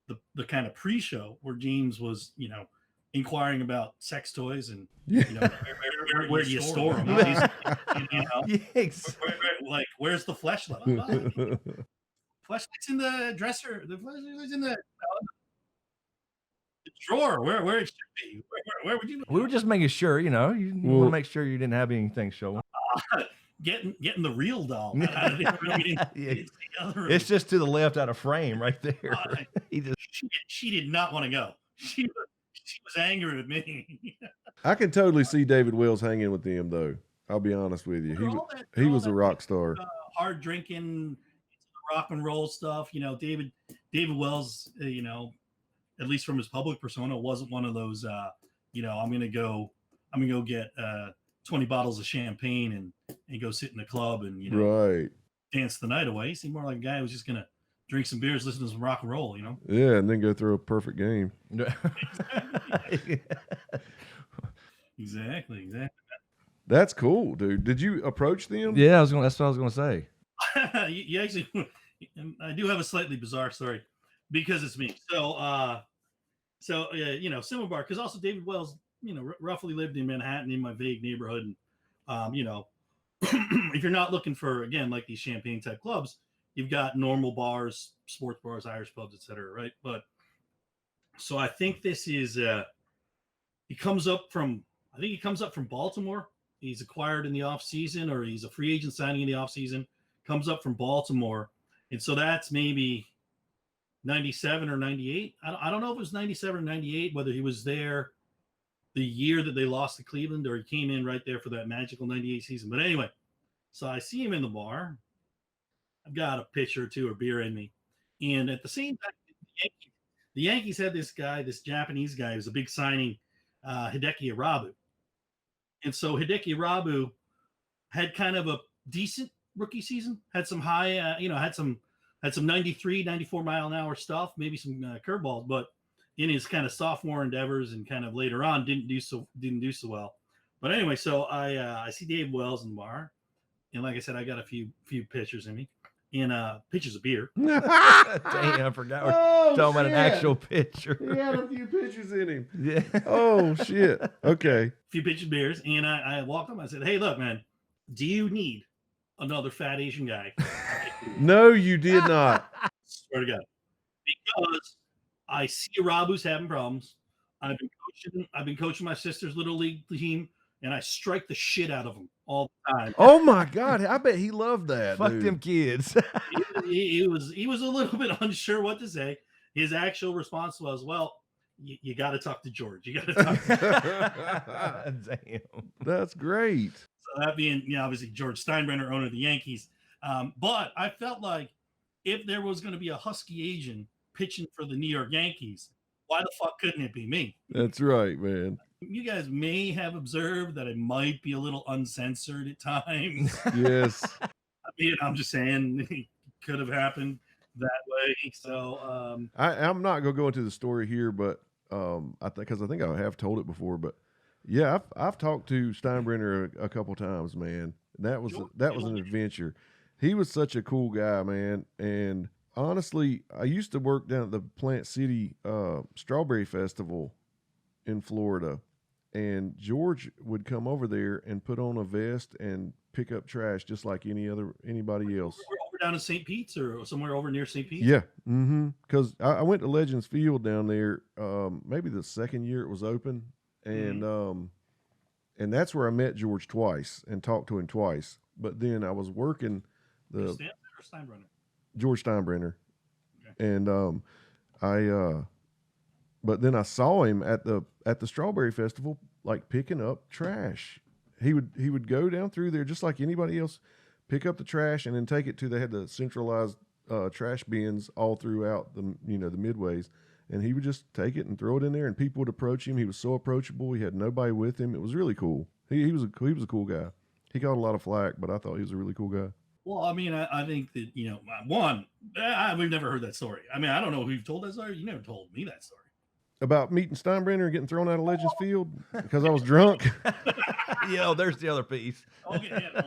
the kind of pre-show where James was, inquiring about sex toys and where do you store them? Like where's the fleshlight? Fleshlight's in the dresser. The fleshlight's in the drawer where it should be. Where would you? We were just making sure, you want to make sure you didn't have anything showing. Getting the real doll. It's just to the left out of frame right there. She did not want to go. She was angry with me. I can totally see David Wells hanging with them though. I'll be honest with you. He was a rock star. Hard drinking, rock and roll stuff. David Wells. At least from his public persona, wasn't one of those. I'm gonna go get 20 bottles of champagne and go sit in the club and right. dance the night away. He seemed more like a guy who was just gonna drink some beers, listen to some rock and roll. Yeah, and then go through a perfect game. Exactly. That's cool, dude. Did you approach them? Yeah, that's what I was gonna say. you actually, I do have a slightly bizarre story because it's me. So similar bar because also David Wells, roughly lived in Manhattan in my vague neighborhood, and if you're not looking for again like these champagne type clubs, you've got normal bars, sports bars, Irish pubs, etc. Right? But so I think this is he comes up from Baltimore. He's acquired in the off season, or he's a free agent signing in the off season. Comes up from Baltimore, and so that's maybe 97 or 98. I don't know if it was 97 or 98, whether he was there the year that they lost to Cleveland or he came in right there for that magical 98 season. But anyway, so I see him in the bar. I've got a pitcher or two or beer in me. And at the same time, the Yankees had this guy, this Japanese guy, who's a big signing, Hideki Irabu. And so Hideki Irabu had kind of a decent rookie season, had some high, had some 93, 94 mile an hour stuff, maybe some curveballs, but in his kind of sophomore endeavors and kind of later on didn't do so well. But anyway, so I see Dave Wells in the bar, and like I said, I got a few pitchers in me, and pitchers of beer. Dang, I forgot we're talking about an actual pitcher. He had a few pitchers in him. Yeah. Oh shit. Okay. A few pitchers of beers, and I walked up. I said, "Hey, look, man, do you need another fat Asian guy?" No, you did not. Swear to God, because I see Irabu's having problems. I've been coaching my sister's little league team, and I strike the shit out of him all the time. Oh my God. I bet he loved that. Fuck dude. them kids. he was a little bit unsure what to say. His actual response was, "Well, you got to talk to George. You got to talk to George." Damn. That's great. So that being, obviously George Steinbrenner, owner of the Yankees. But I felt like if there was going to be a husky Asian pitching for the New York Yankees, why the fuck couldn't it be me? That's right, man. You guys may have observed that it might be a little uncensored at times. Yes. I mean, I'm just saying it could have happened that way. So I'm not gonna go into the story here, but I think I have told it before, but yeah, I've talked to Steinbrenner a couple times, man. That was an adventure. He was such a cool guy, man. And honestly, I used to work down at the Plant City Strawberry Festival in Florida, and George would come over there and put on a vest and pick up trash just like anybody else. We're over down in St. Pete's or somewhere over near St. Pete's. Yeah, because I went to Legends Field down there, maybe the second year it was open, and that's where I met George twice and talked to him twice. But then I was working Steinbrenner? George Steinbrenner, Okay. and but then I saw him at the Strawberry Festival, like picking up trash. He would go down through there just like anybody else, pick up the trash and then take it to. They had the centralized trash bins all throughout the midways, and he would just take it and throw it in there, and people would approach him. He was so approachable. He had nobody with him. It was really cool. He was a cool guy. He got a lot of flack, but I thought he was a really cool guy. Well, I mean, I think that, we've never heard that story. I mean, I don't know who you've told that story. You never told me that story. About meeting Steinbrenner and getting thrown out of Legends Field because I was drunk. Yeah, there's the other piece. Okay, yeah,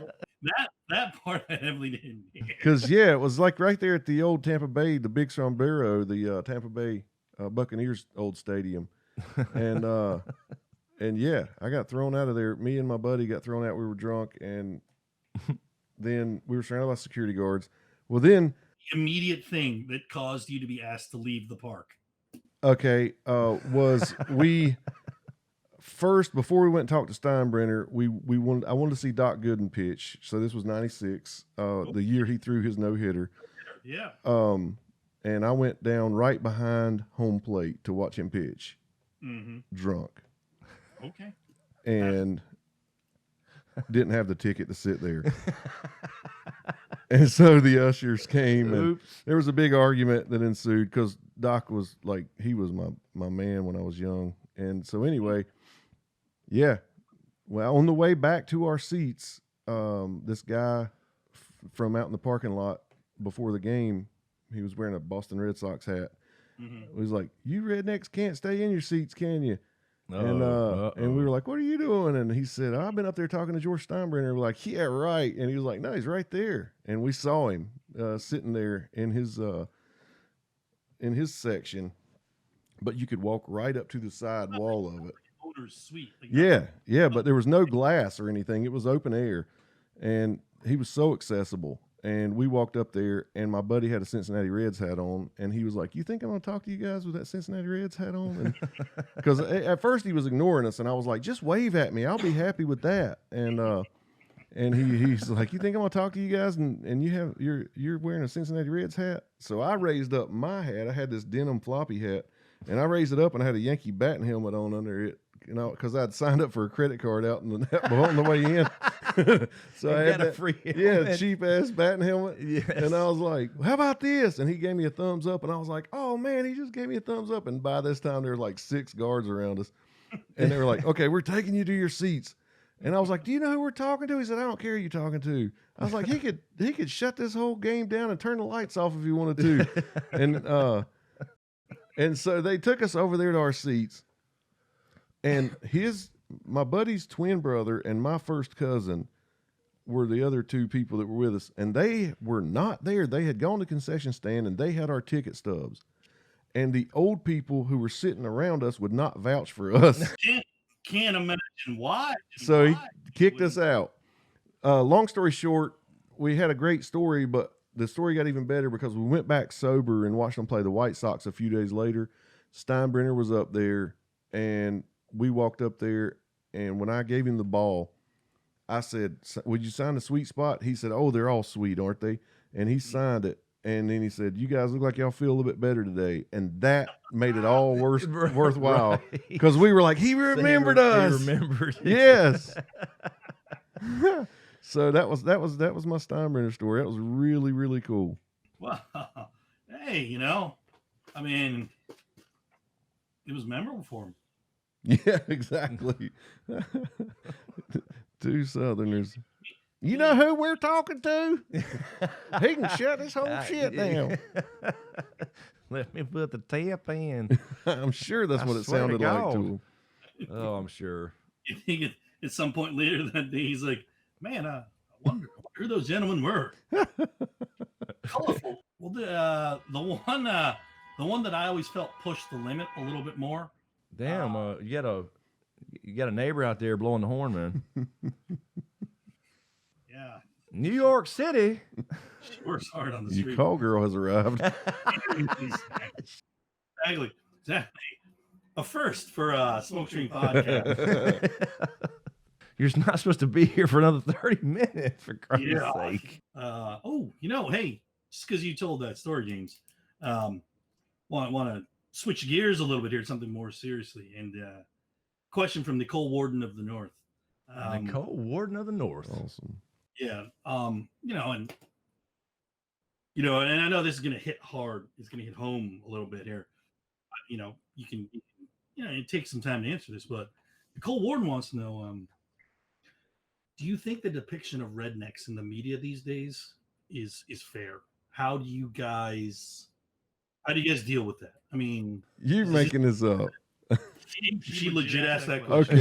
that part I definitely didn't hear. Because, yeah, it was like right there at the old Tampa Bay, the Big Sombrero, the Tampa Bay Buccaneers old stadium. And yeah, I got thrown out of there. Me and my buddy got thrown out. We were drunk, and then we were surrounded by security guards. Well, then The immediate thing that caused you to be asked to leave the park. okay, was we first before we went and talked to Steinbrenner, I wanted to see Doc Gooden pitch. So this was 96, the year he threw his no-hitter. Yeah. And I went down right behind home plate to watch him pitch, drunk. Okay. And didn't have the ticket to sit there. And so the ushers came, and there was a big argument that ensued because Doc was like, he was my man when I was young. And so anyway, yeah. Well, on the way back to our seats, this guy from out in the parking lot before the game, he was wearing a Boston Red Sox hat. He was like, "You rednecks can't stay in your seats, can you?" And we were like, "What are you doing?" And he said, "I've been up there talking to George Steinbrenner." We're like, "Yeah, right." And he was like, "No, he's right there." And we saw him sitting there in his section, but you could walk right up to the side wall of it. Owner's suite. Like Yeah, but there was no glass or anything. It was open air, and he was so accessible. and we walked up there, and my buddy had a Cincinnati Reds hat on, and he was like, "You think I'm gonna talk to you guys with that Cincinnati Reds hat on?" Because at first he was ignoring us, and I was like, "Just wave at me, I'll be happy with that." And he's like, "You think I'm gonna talk to you guys, and you're wearing a Cincinnati Reds hat?" So I raised up my hat. I had this denim floppy hat, and I raised it up, and I had a Yankee batting helmet on under it. Because I'd signed up for a credit card out on the way in. So I had that free cheap ass batting helmet. Yes. And I was like, "How about this?" And he gave me a thumbs up, and I was like, "Oh man, he just gave me a thumbs up." And by this time there were like 6 guards around us. And they were like, "Okay, we're taking you to your seats." And I was like, "Do you know who we're talking to?" He said, "I don't care who you're talking to." I was like, he could shut this whole game down and turn the lights off if he wanted to. And so they took us over there to our seats. And my buddy's twin brother and my first cousin were the other 2 people that were with us, and they were not there. They had gone to concession stand, and they had our ticket stubs. And the old people who were sitting around us would not vouch for us. Can't imagine why. So he kicked us out. Long story short, we had a great story, but the story got even better because we went back sober and watched them play the White Sox a few days later. Steinbrenner was up there, and we walked up there, and when I gave him the ball, I said, "Would you sign the sweet spot?" He said, "Oh, they're all sweet, aren't they?" And he signed it. And then he said, "You guys look like y'all feel a little bit better today." And that made it all worthwhile. Because we were like, he remembered us. He remembered. Yes. So that was my Steinbrenner story. That was really, really cool. Wow. Hey, I mean, it was memorable for him. Yeah, exactly. 2 Southerners. You know who we're talking to? He can shut this whole shit down. Let me put the tap in. I'm sure that's what it sounded like to him. Oh, I'm sure. I think at some point later that day, he's like, "Man, I wonder who those gentlemen were." Colorful. Well, the one that I always felt pushed the limit a little bit more. Damn, you got a neighbor out there blowing the horn, man. Yeah. New York City. She works hard on the street. Your call girl has arrived. Exactly. A first for a SmokeScreen podcast. You're not supposed to be here for another 30 minutes, for Christ's sake. Hey, just because you told that story, James, want to switch gears a little bit here to something more seriously. And question from Nicole Warden of the North. Nicole Warden of the North. Awesome. Yeah. And I know this is going to hit hard. It's going to hit home a little bit here. You can it takes some time to answer this, but Nicole Warden wants to know, do you think the depiction of rednecks in the media these days is fair? How do you guys deal with that? I mean, you're making this up. She legit asked that question.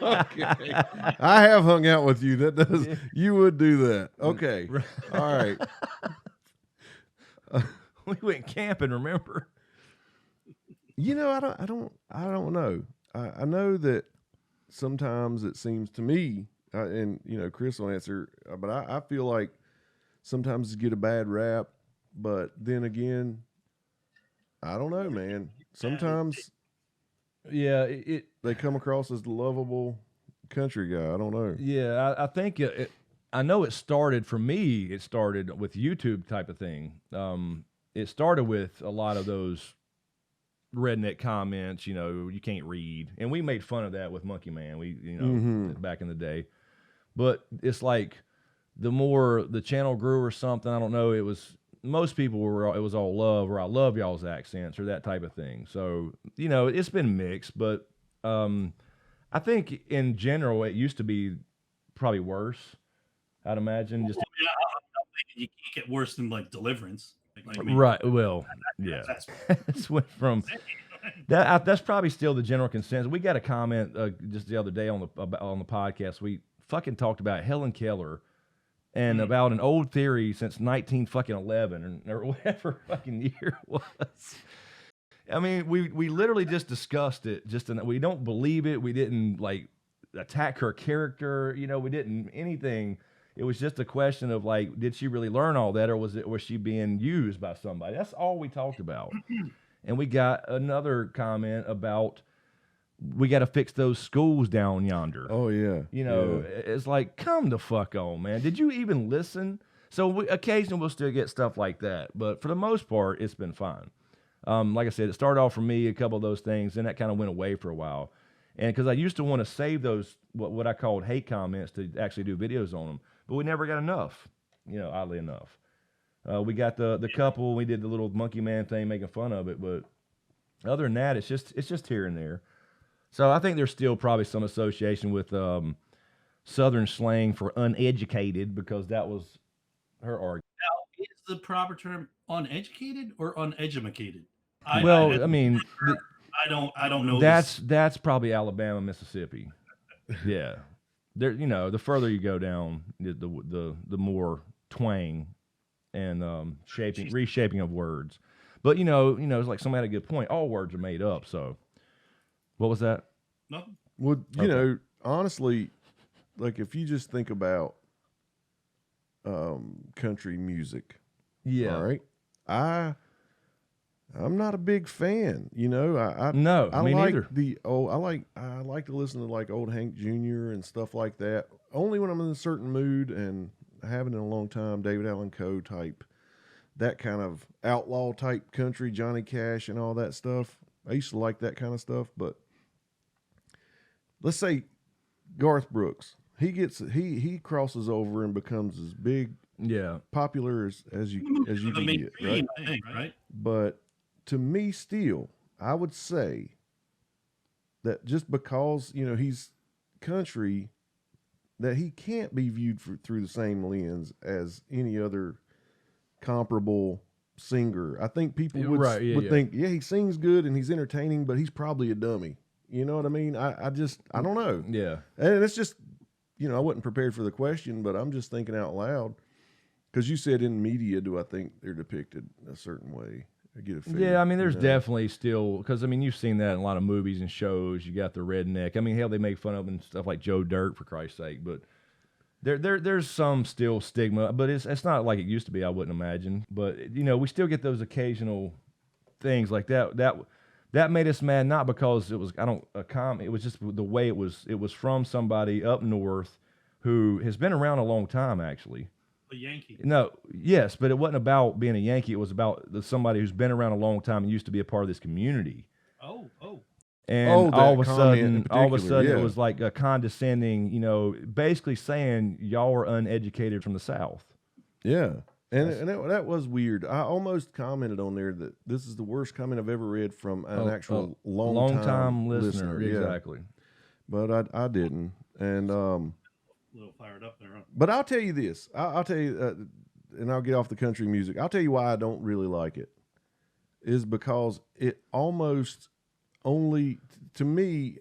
Okay. I have hung out with you. You would do that. Okay. All right. We went camping, remember? I don't know. I know that sometimes it seems to me, and Chris will answer, but I feel like sometimes you get a bad rap, but then again, I don't know, man. Sometimes, they come across as the lovable country guy. I don't know. Yeah, I think I know it started for me. It started with YouTube type of thing. It started with a lot of those redneck comments. You can't read, and we made fun of that with Monkey Man. Back in the day. But it's like the more the channel grew or something, I don't know. It was. Most people it was all love, or I love y'all's accents, or that type of thing. So, it's been mixed, but I think in general, it used to be probably worse, I'd imagine. Just you can't get worse than like Deliverance. Right. Well, yeah. That's went from that's probably still the general consensus. We got a comment just the other day on the podcast. We fucking talked about Helen Keller. And about an old theory since 1911 or whatever fucking year it was. I mean, we literally just discussed it. We don't believe it. We didn't attack her character. We didn't anything. It was just a question of like, did she really learn all that, or was she being used by somebody? That's all we talked about. And we got another comment about we got to fix those schools down yonder. Oh yeah. You know, it's like, come the fuck on, man. Did you even listen? So occasionally we'll still get stuff like that, but for the most part, it's been fine. Like I said, it started off for me, a couple of those things, and that kind of went away for a while. And because I used to want to save those, what I called hate comments, to actually do videos on them, but we never got enough, you know, oddly enough. We got the couple, we did the little monkey man thing making fun of it, but other than that, it's just here and there. So I think there's still probably some association with Southern slang for uneducated, because that was her argument. Now, is the proper term uneducated or uneducated? I don't know. That's probably Alabama, Mississippi. Yeah, there. You know, the further you go down, the more twang and reshaping of words. But you know, it's like somebody had a good point. All words are made up. So, what was that? Nothing. Well, you know, honestly, like if you just think about country music, yeah, all right, I'm not a big fan, you know. I me like neither. I like to listen to like old Hank Jr. and stuff like that. Only when I'm in a certain mood, and I haven't in a long time. David Allan Coe type, that kind of outlaw type country, Johnny Cash and all that stuff. I used to like that kind of stuff, but let's say Garth Brooks, he crosses over and becomes as big, popular as you can get, right? Right? But to me, still, I would say that just because, you know, he's country, that he can't be viewed through the same lens as any other comparable singer. I think people would think, yeah, he sings good and he's entertaining, but he's probably a dummy. You know what I mean? I don't know. Yeah. And it's just, you know, I wasn't prepared for the question, but I'm just thinking out loud. Because you said in media, do I think they're depicted a certain way? I get a feeling. Yeah, I mean, there's definitely still, because I mean, you've seen that in a lot of movies and shows. You got the redneck. I mean, hell, they make fun of them and stuff like Joe Dirt, for Christ's sake. But there's some still stigma, but it's not like it used to be, I wouldn't imagine. But you know, we still get those occasional things like that. That made us mad, not because it was it was just the way it was. It was from somebody up north who has been around a long time, actually. A Yankee. No, yes, but it wasn't about being a Yankee. It was about somebody who's been around a long time and used to be a part of this community. Oh. And all of a sudden, yeah. It was like a condescending, you know, basically saying y'all are uneducated from the South. Yeah. And that was weird. I almost commented on there that this is the worst comment I've ever read from an actual long-time listener. Exactly. Yeah. But I didn't. And a little fired up there. Huh? But I'll tell you this. I'll tell you, and I'll get off the country music. I'll tell you why I don't really like it. Is because it almost only, to me,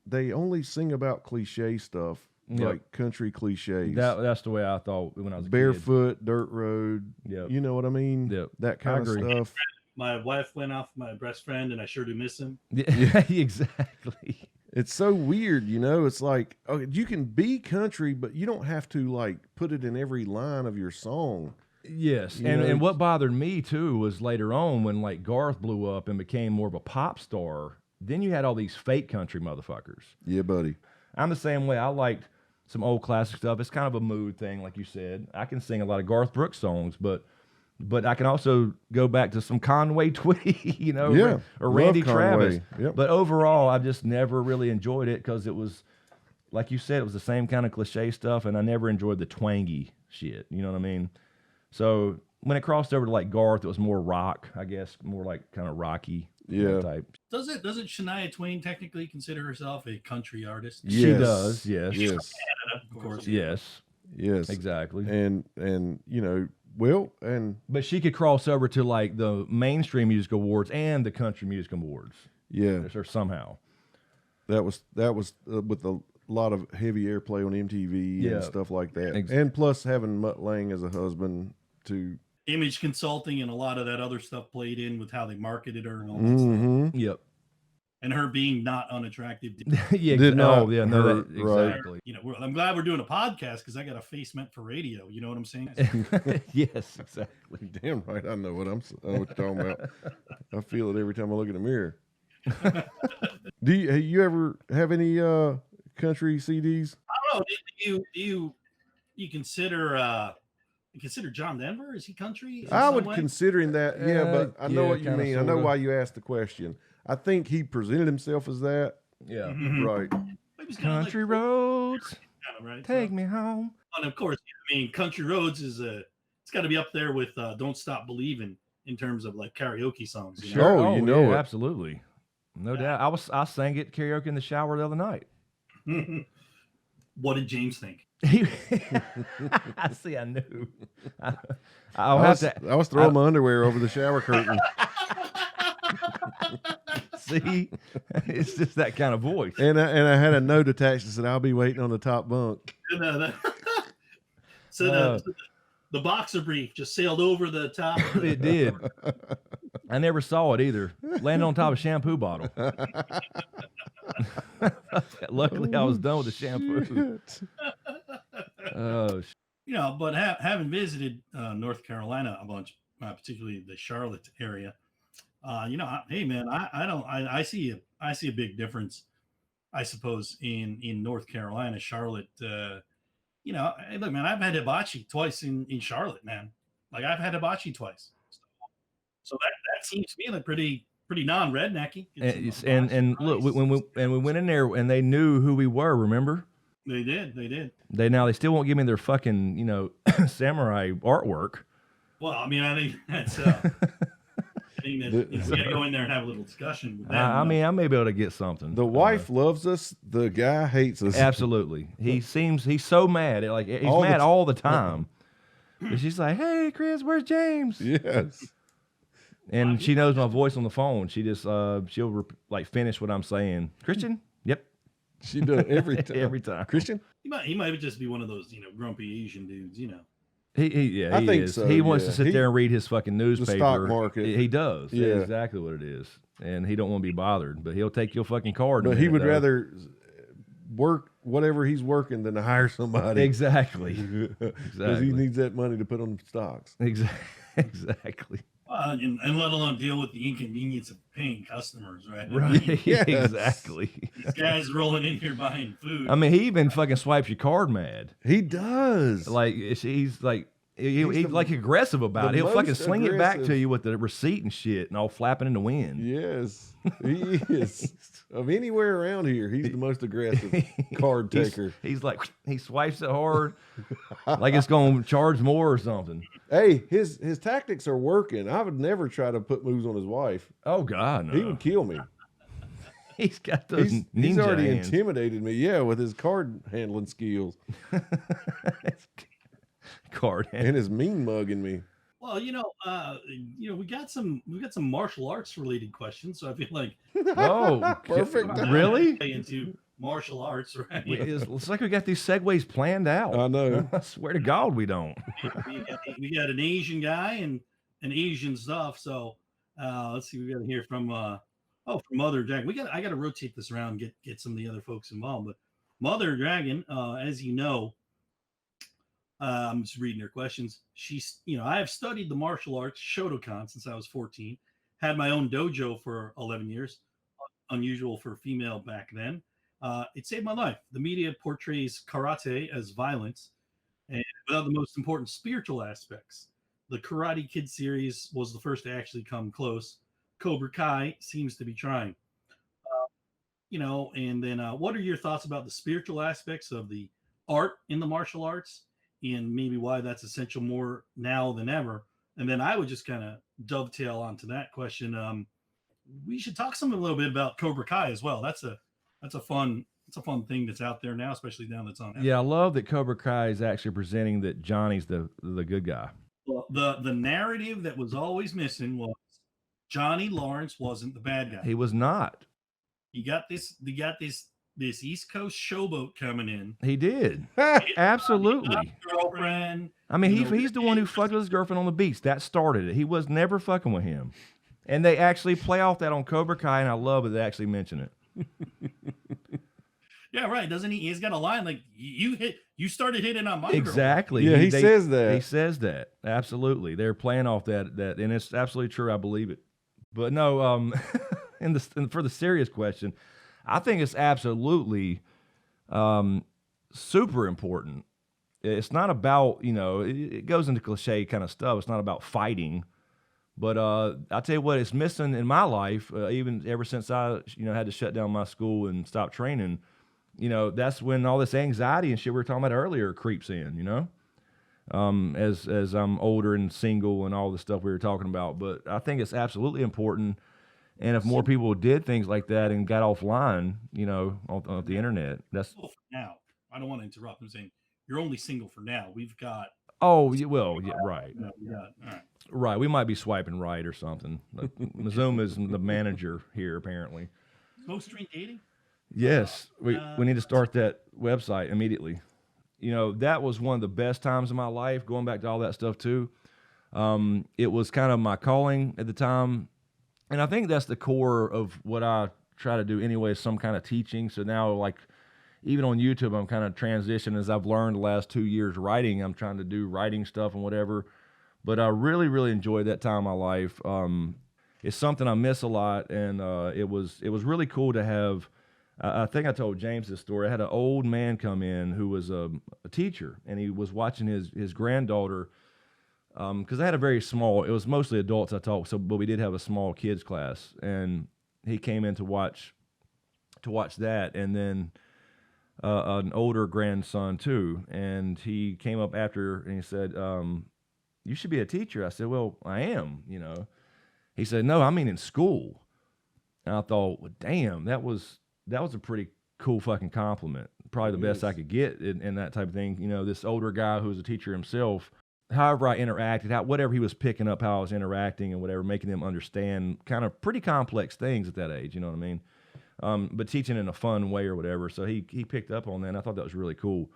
they only sing about cliche stuff. Yep. Like country cliches. That's the way I thought when I was a barefoot, kid. Dirt road. Yep. You know what I mean? Yep. That kind of stuff. My wife went off my best friend, and I sure do miss him. Yeah, exactly. It's so weird, you know. It's like, okay, you can be country, but you don't have to like put it in every line of your song. Yes, and what bothered me too was later on when like Garth blew up and became more of a pop star. Then you had all these fake country motherfuckers. Yeah, buddy. I'm the same way. I liked some old classic stuff. It's kind of a mood thing, like you said. I can sing a lot of Garth Brooks songs, but I can also go back to some Conway Twitty, you know, or Randy Travis. Yep. But overall, I just never really enjoyed it because it was, like you said, it was the same kind of cliche stuff, and I never enjoyed the twangy shit. You know what I mean? So when it crossed over to like Garth, it was more rock, I guess, more like kind of rocky type. Doesn't Shania Twain technically consider herself a country artist? Yes. She does, yes. She's from Canada, of course. Yes, exactly. And you know, but she could cross over to like the mainstream music awards and the country music awards. Yeah, or somehow. That was with a lot of heavy airplay on MTV and stuff like that. And plus having Mutt Lange as a husband to Image Consulting and a lot of that other stuff played in with how they marketed her and all that stuff. Yep. and her being not unattractive. Yeah, Did not oh, yeah, no, hurt, that, right. exactly. You know, I'm glad we're doing a podcast because I got a face meant for radio. You know what I'm saying? Yes, exactly. Damn right, I know what what you're talking about. I feel it every time I look in the mirror. You ever have any country CDs? I don't know. Do you consider John Denver? Is he country? I would consider him that, yeah, but I know yeah, what you kinda, mean. I know sorta. why you asked the question. I think he presented himself as that. Yeah. Mhm. Right. He was kinda Country like, roads, kind of, right? take So- me home. And of course, I mean, Country Roads is it's got to be up there with "Don't Stop Believing" in terms of like karaoke songs. You know? Sure. Oh, you know yeah, it. absolutely, no doubt. I sang it karaoke in the shower the other night. What did James think? I see. I knew. I'll I have was, I was throwing my underwear over the shower curtain. see. It's just that kind of voice. And I had a note attached that said, "I'll be waiting on the top bunk." So the boxer brief just sailed over the top. It did. I never saw it either. Landed on top of a shampoo bottle. Luckily, I was done with the shampoo. Oh, You know, but having visited North Carolina a bunch, particularly the Charlotte area, you know, hey man, I see a big difference, I suppose, in North Carolina, Charlotte. You know, hey, look, man, I've had hibachi twice in Charlotte, man. Like I've had hibachi twice, so that seems to me like pretty non-rednecky. and look, when we went in there and they knew who we were. Remember? They did. They still won't give me their fucking, you know, samurai artwork. Well, I mean, I think that's. I think that we got to go in there and have a little discussion with them. I mean, I may be able to get something. The wife loves us. The guy hates us. Absolutely. He's so mad. Like he's All the mad t- all the time. But she's like, "Hey, Chris, where's James?" Yes. And she knows my voice on the phone. She just she'll like finish what I'm saying. Christian? Yep. She does every time. Every time. Christian? He might just be one of those, you know, grumpy Asian dudes, you know. He I think is. so, He wants to yeah. sit there and read his fucking newspaper. stock market. He does. Yeah. That's exactly what it is. And he don't want to be bothered, but he'll take your fucking card. in a But he minute, would though. rather work whatever he's working than to hire somebody. Exactly. Because he needs that money to put on stocks. Exactly. And let alone deal with the inconvenience of paying customers, right? I Right. mean, Yes. Exactly. these guys rolling in here buying food. I mean, he even fucking swipes your card mad. He does. Like he's like he's the- like aggressive about it. the He'll fucking most sling it back to aggressive. you with the receipt and shit, and all flapping in the wind. Yes, he is. Of anywhere around here, he's the most aggressive card taker. He's like he swipes it hard, like it's gonna charge more or something. Hey, his tactics are working. I would never try to put moves on his wife. Oh God, no! He would kill me. He's got those He's ninja already hands. intimidated me. Yeah, with his card handling skills Card hand. and his mean mugging me. Well, we got some martial arts related questions, so I feel like Oh, Perfect. Really? into martial arts, right? It's like we got these segues planned out. I know. I swear to God, we don't. we got an Asian guy and an Asian stuff. So let's see, we got to hear from from Mother Dragon. I got to rotate this around and get some of the other folks involved. But Mother Dragon, as you know, I'm just reading her questions. She's, I have studied the martial arts Shotokan since I was 14. Had my own dojo for 11 years. Unusual for a female back then. It saved my life. The media portrays karate as violence and without the most important spiritual aspects. The Karate Kid series was the first to actually come close. Cobra Kai seems to be trying. And then what are your thoughts about the spiritual aspects of the art in the martial arts and maybe why that's essential more now than ever? And then I would just kind of dovetail onto that question. We should talk a little bit about Cobra Kai as well. That's a fun thing that's out there now, especially now that's on. Yeah, I love that Cobra Kai is actually presenting that Johnny's the good guy. Well, the narrative that was always missing was Johnny Lawrence wasn't the bad guy. He was not. You got this East Coast showboat coming in. He did. Absolutely. Girlfriend. I mean, he's the one who fucked with his girlfriend on the beach. That started it. He was never fucking with him. And they actually play off that on Cobra Kai, and I love it. They actually mention it. Yeah, right. Doesn't he? He's got a line like, you started hitting on my Exactly. Yeah, he says that. He says that. Absolutely. They're playing off that, and it's absolutely true. I believe it. But no, for the serious question, I think it's absolutely super important. It's not about, it goes into cliche kind of stuff. It's not about fighting. But I tell you what, it's missing in my life, even ever since I, had to shut down my school and stop training. That's when all this anxiety and shit we were talking about earlier creeps in, as I'm older and single and all the stuff we were talking about. But I think it's absolutely important. And if more people did things like that and got offline, on the internet, that's now. I don't want to interrupt. I'm saying you're only single for now. We've got. Oh, well, yeah, right. All right. Right. We might be swiping right or something. Like, Zoom is the manager here, apparently. SmokeScreen dating? Yes. We need to start that website immediately. That was one of the best times of my life, going back to all that stuff too. It was kind of my calling at the time. And I think that's the core of what I try to do anyway, some kind of teaching. So now, like, even on YouTube, I'm kind of transitioning as I've learned the last 2 years writing. I'm trying to do writing stuff and whatever. But I really, really enjoyed that time of my life. It's something I miss a lot, and it was really cool to have. I think I told James this story. I had an old man come in who was a teacher, and he was watching his granddaughter. Because I had a very small. It was mostly adults I taught, but we did have a small kids class, and he came in to watch that, and then an older grandson too, and he came up after and he said, "You should be a teacher." I said, "Well, I am." He said, "No, I mean in school." And I thought, well, damn, that was a pretty cool fucking compliment. Probably the best I could get in that type of thing. This older guy who was a teacher himself. However I interacted, whatever he was picking up, how I was interacting and whatever, making them understand kind of pretty complex things at that age. You know what I mean? But teaching in a fun way or whatever. So he picked up on that, and I thought that was really cool.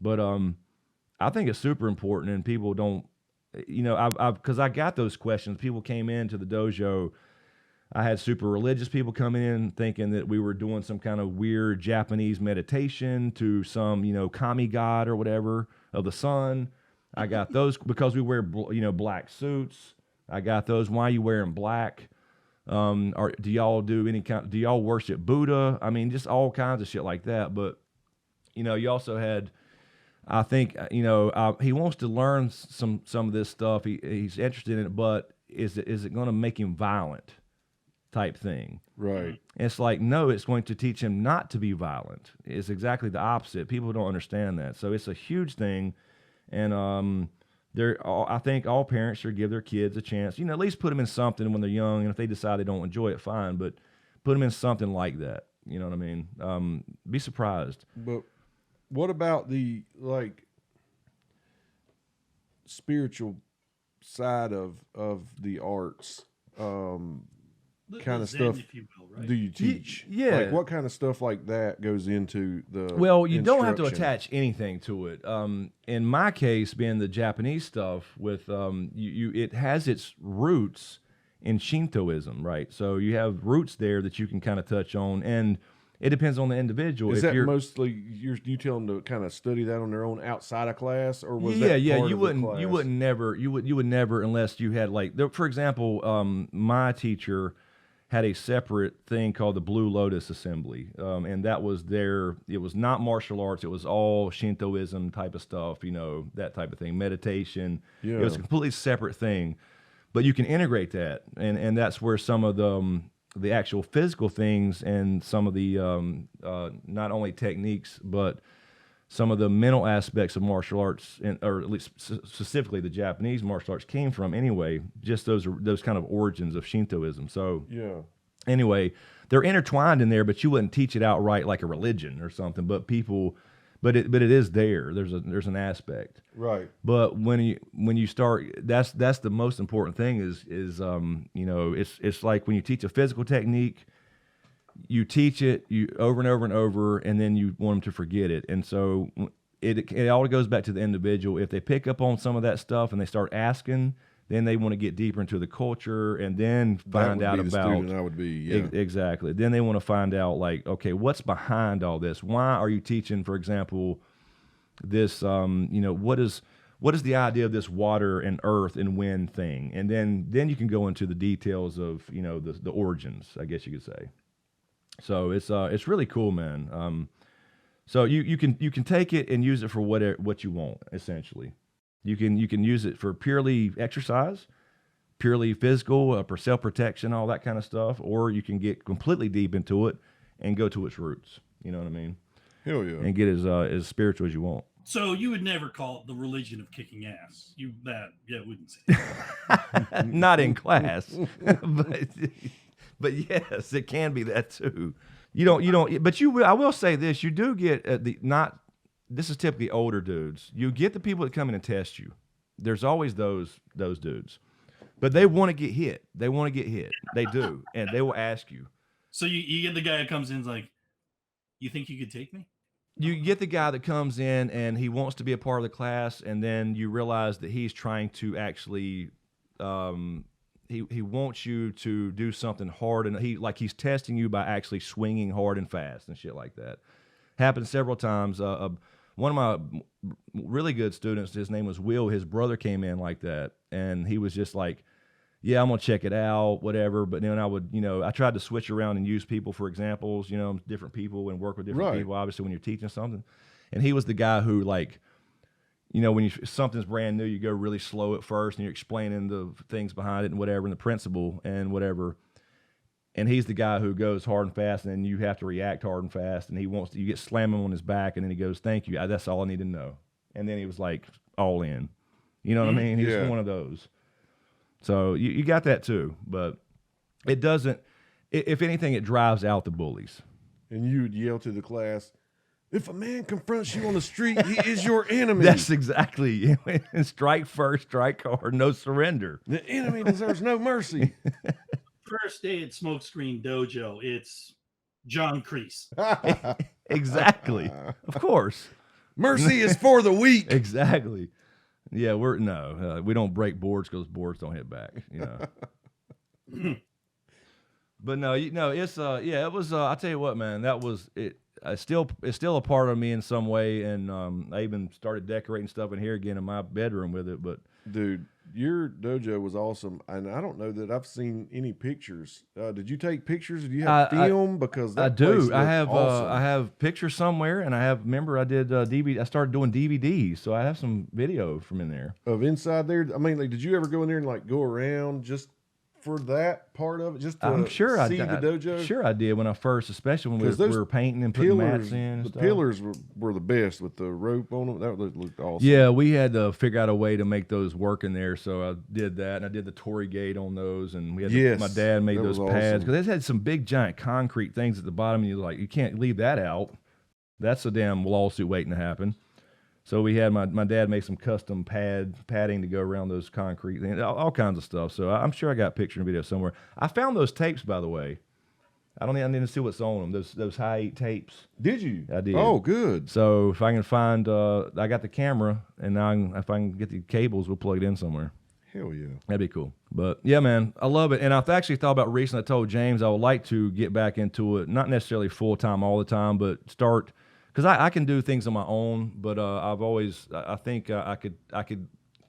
But I think it's super important, and people don't, because I got those questions. People came into the dojo. I had super religious people coming in thinking that we were doing some kind of weird Japanese meditation to some, kami god or whatever of the sun. I got those because we wear, black suits. I got those. Why are you wearing black? Or do y'all do y'all worship Buddha? I mean, just all kinds of shit like that. But, you also had, I think, he wants to learn some of this stuff. He's interested in it, but is it going to make him violent type thing? Right. And it's like, no, it's going to teach him not to be violent. It's exactly the opposite. People don't understand that. So it's a huge thing. And I think all parents should give their kids a chance, at least put them in something when they're young. And if they decide they don't enjoy it, fine. But put them in something like that. You know what I mean? Be surprised. But what about the spiritual side of the arts? Kind of stuff, if you will, right? do you teach? Yeah. Like what kind of stuff like that goes into the Well, you don't have to instruction? attach anything to it. In my case, being the Japanese stuff, with it has its roots in Shintoism, right? So you have roots there that you can kind of touch on, and it depends on the individual. Is If that you're, mostly you tell them to kind of study that on their own outside of class, or was yeah, that yeah, part you of wouldn't, the class? you would never unless you had for example, my teacher had a separate thing called the Blue Lotus Assembly, and that was it was not martial arts. It was all Shintoism type of stuff, that type of thing, meditation. Yeah. It was a completely separate thing, but you can integrate that, and that's where some of the actual physical things and some of the not only techniques but some of the mental aspects of martial arts, or at least specifically the Japanese martial arts, came from anyway. Just those kind of origins of Shintoism. So Yeah. anyway, they're intertwined in there, but you wouldn't teach it outright like a religion or something. But it is there. There's an aspect. Right. But when you start, that's the most important thing is it's like when you teach a physical technique, you teach it over and over and over, and then you want them to forget it. And so it all goes back to the individual. If they pick up on some of that stuff and they start asking, Then they want to get deeper into the culture, and then find out the about student I would be. Yeah. Exactly. Then they want to find out, like, okay, what's behind all this? Why are you teaching, for example, this? What is the idea of this water and earth and wind thing? And then you can go into the details of the origins, I guess you could say. So it's really cool, man. So you can take it and use it for what you want, essentially. You can use it for purely exercise, purely physical, for self-protection, all that kind of stuff, or you can get completely deep into it and go to its roots. You know what I mean? Hell yeah. And get as spiritual as you want. So you would never call it the religion of kicking ass. Wouldn't say that. Not in class, but yes, it can be that too. You don't. But I will say this: you do get This is typically older dudes. You get the people that come in and test you. There's always those dudes, but they want to get hit. They want to get hit. They do, and they will ask you. So you get the guy that comes in and is like, "You think you could take me?" You get the guy that comes in and he wants to be a part of the class, and then you realize that he's trying to actually, he wants you to do something hard, and he's testing you by actually swinging hard and fast and shit like that. Happened several times. One of my really good students, his name was Will. His brother came in like that, and he was just like, "Yeah, I'm gonna check it out, whatever." But then I tried to switch around and use people for examples, different people, and work with different people. Obviously, when you're teaching something, and he was the guy who, like, when something's brand new, you go really slow at first, and you're explaining the things behind it and whatever, and the principle and whatever. And he's the guy who goes hard and fast, and then you have to react hard and fast. And you get slam him on his back, and then he goes, "Thank you. That's all I need to know." And then he was like all in. You know what I mean? He was one of those. So you got that too, but it doesn't. If anything, it drives out the bullies. And you would yell to the class, "If a man confronts you on the street, he is your enemy." That's exactly. Strike first, strike hard, no surrender. The enemy deserves no mercy. First day at SmokeScreen Dojo, it's John Kreese. Exactly. Of course. Mercy is for the weak. Exactly. Yeah, we don't break boards because boards don't hit back, But no, it's it was. I tell you what, man, that was it. It's still a part of me in some way, and I even started decorating stuff in here again in my bedroom with it. But dude, your dojo was awesome, and I don't know that I've seen any pictures. Did you take pictures? Do you have film? Because I do. I have awesome. I have pictures somewhere, and I remember I did DVD. I started doing DVDs, so I have some video from in there of inside there. I mean, like, did you ever go in there and like go around just for that part of it, just to I'm sure see the dojo? Sure I did when I first, especially when we were painting and putting mats in and the stuff. Pillars were the best with the rope on them. That looked awesome. Yeah, we had to figure out a way to make those work in there, so I did that, and I did the Tory gate on those, and we had my dad made those pads, because they had some big giant concrete things at the bottom, and you can't leave that out. That's a damn lawsuit waiting to happen. So we had my dad make some custom padding to go around those concrete things, all kinds of stuff. So I'm sure I got picture and video somewhere. I found those tapes, by the way. I need to see what's on them. Those high-8 tapes. Did you? I did. Oh, good. So if I can find, I got the camera, and now if I can get the cables, we'll plug it in somewhere. Hell yeah. That'd be cool. But yeah, man, I love it. And I've actually thought about recently, I told James I would like to get back into it, not necessarily full-time all the time, but start. Because I can do things on my own, but I think I could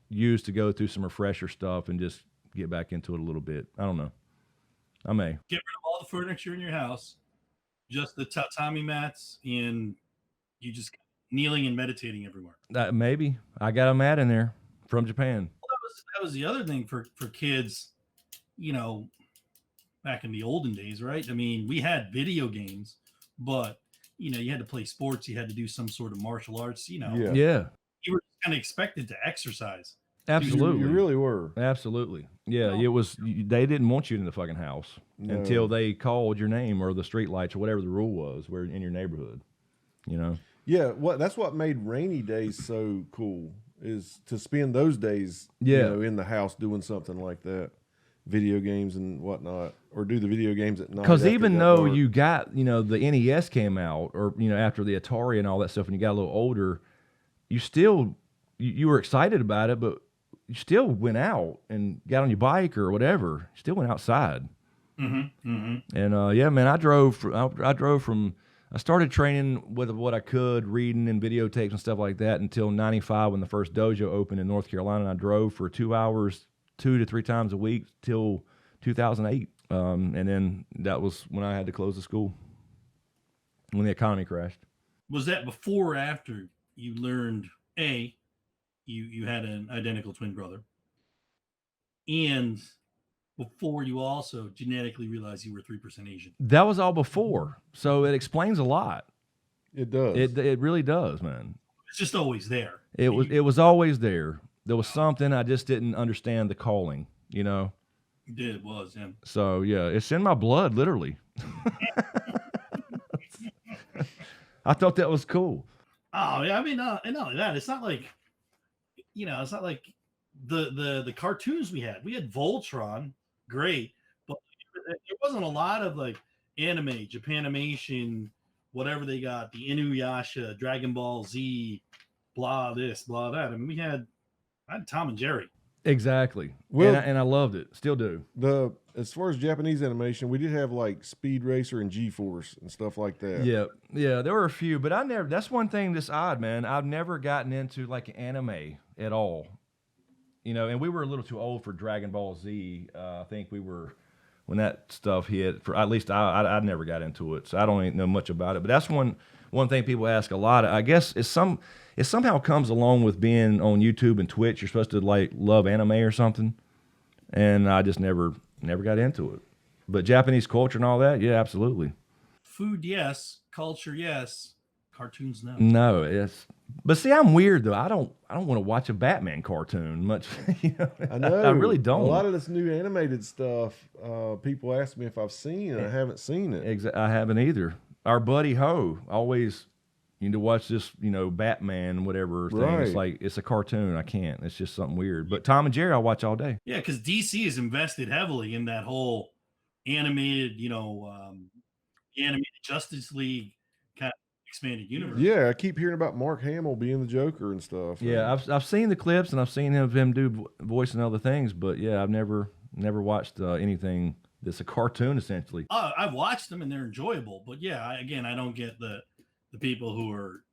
use to go through some refresher stuff and just get back into it a little bit. I don't know. I may. Get rid of all the furniture in your house, just the tatami mats, and you just kneeling and meditating everywhere. Maybe. I got a mat in there from Japan. Well, that was the other thing for kids, back in the olden days, right? I mean, we had video games, but you had to play sports. You had to do some sort of martial arts. Yeah. You were kind of expected to exercise. Absolutely, you really were. Absolutely, yeah. It was. They didn't want you in the fucking house until they called your name or the street lights or whatever the rule was. Where in your neighborhood, Yeah. That's what made rainy days so cool, is to spend those days, in the house doing something like that. Video games and whatnot, or do the video games at night. Because even though you got, the NES came out, or after the Atari and all that stuff, and you got a little older, you still you were excited about it, but you still went out and got on your bike or whatever. You still went outside. Mm-hmm. Mm-hmm. And yeah, man, I drove from. I started training with what I could, reading and videotapes and stuff like that, until '95 when the first dojo opened in North Carolina. And I drove for 2 hours, 2 to 3 times a week till 2008. And then that was when I had to close the school, when the economy crashed. Was that before or after you learned, you had an identical twin brother, and before you also genetically realized you were 3% Asian? That was all before, so it explains a lot. It does. It really does, man. It's just always there. It was always there. There was something I just didn't understand the calling, you know. It was, yeah. So yeah, it's in my blood, literally. I thought that was cool. Oh yeah, I mean, and not only that, it's not like, it's not like the cartoons we had. We had Voltron, great, but there wasn't a lot of like anime, Japanimation, whatever they got, the Inuyasha, Dragon Ball Z, blah this, blah that. I mean, I had Tom and Jerry. Exactly. Well, and I loved it. Still do. As far as Japanese animation, we did have like Speed Racer and G-Force and stuff like that. Yeah. There were a few, but I never. That's one thing that's odd, man. I've never gotten into like anime at all. And we were a little too old for Dragon Ball Z. I think we were when that stuff hit. For at least I never got into it, so I don't even know much about it. But that's one thing people ask a lot. I guess it somehow comes along with being on YouTube and Twitch. You're supposed to like love anime or something, and I just never got into it. But Japanese culture and all that, yeah, absolutely. Food, yes. Culture, yes. Cartoons, no. No, but see, I'm weird though. I don't want to watch a Batman cartoon much. I know. I really don't. A lot of this new animated stuff, people ask me if I've seen it. I haven't seen it. I haven't either. Our buddy Ho always, you need to watch this, Batman, whatever thing. Right. It's like, it's a cartoon. I can't. It's just something weird. But Tom and Jerry, I'll watch all day. Yeah, because DC has invested heavily in that whole animated, animated Justice League kind of expanded universe. Yeah, I keep hearing about Mark Hamill being the Joker and stuff. Yeah, I've seen the clips and I've seen him do voice and other things, but yeah, I've never watched anything that's a cartoon essentially. I've watched them and they're enjoyable, but yeah, I don't get the people who are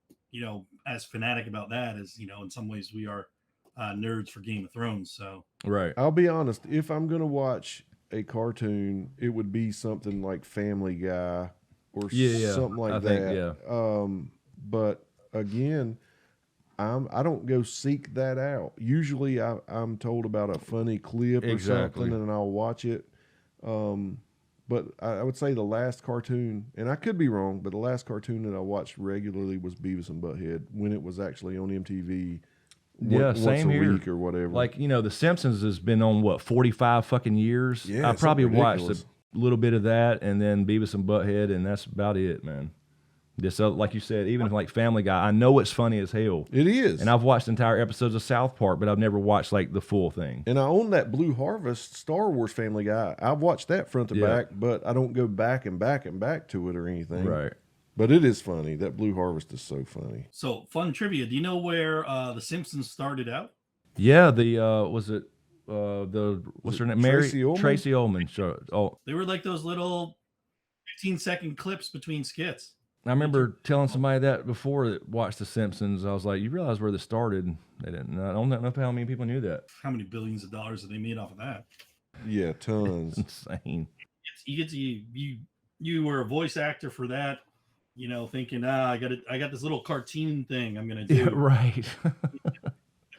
as fanatic about that as in some ways we are nerds for Game of Thrones. So right, I'll be honest. If I'm gonna watch a cartoon, it would be something like Family Guy or something like that. But again, I don't go seek that out. Usually, I'm told about a funny clip or something, and I'll watch it. But I would say the last cartoon, and I could be wrong, but the last cartoon that I watched regularly was Beavis and Butthead when it was actually on MTV. Once same a here. week or whatever. Like, The Simpsons has been on 45 fucking years. Yeah, I probably watched ridiculous. a little bit of that, and then Beavis and Butthead, and that's about it, man. Just like you said, even like Family Guy, I know it's funny as hell. It is. And I've watched entire episodes of South Park, but I've never watched like the full thing. And I own that Blue Harvest Star Wars Family Guy. I've watched that front to back, but I don't go back and back to it or anything. Right. But it is funny. That Blue Harvest is so funny. So fun trivia. Do you know where The Simpsons started out? Yeah, what's her name? Tracy Ullman? Tracy Ullman. Sure. Oh, They were like those little 15-second clips between skits. I remember telling somebody that before that watched The Simpsons. I was like, "You realize where this started?" They didn't. I don't know how many people knew that. How many billions of dollars have they made off of that? Yeah, tons. Insane. You were a voice actor for that, thinking, I got this little cartoon thing I'm gonna do. Yeah, right.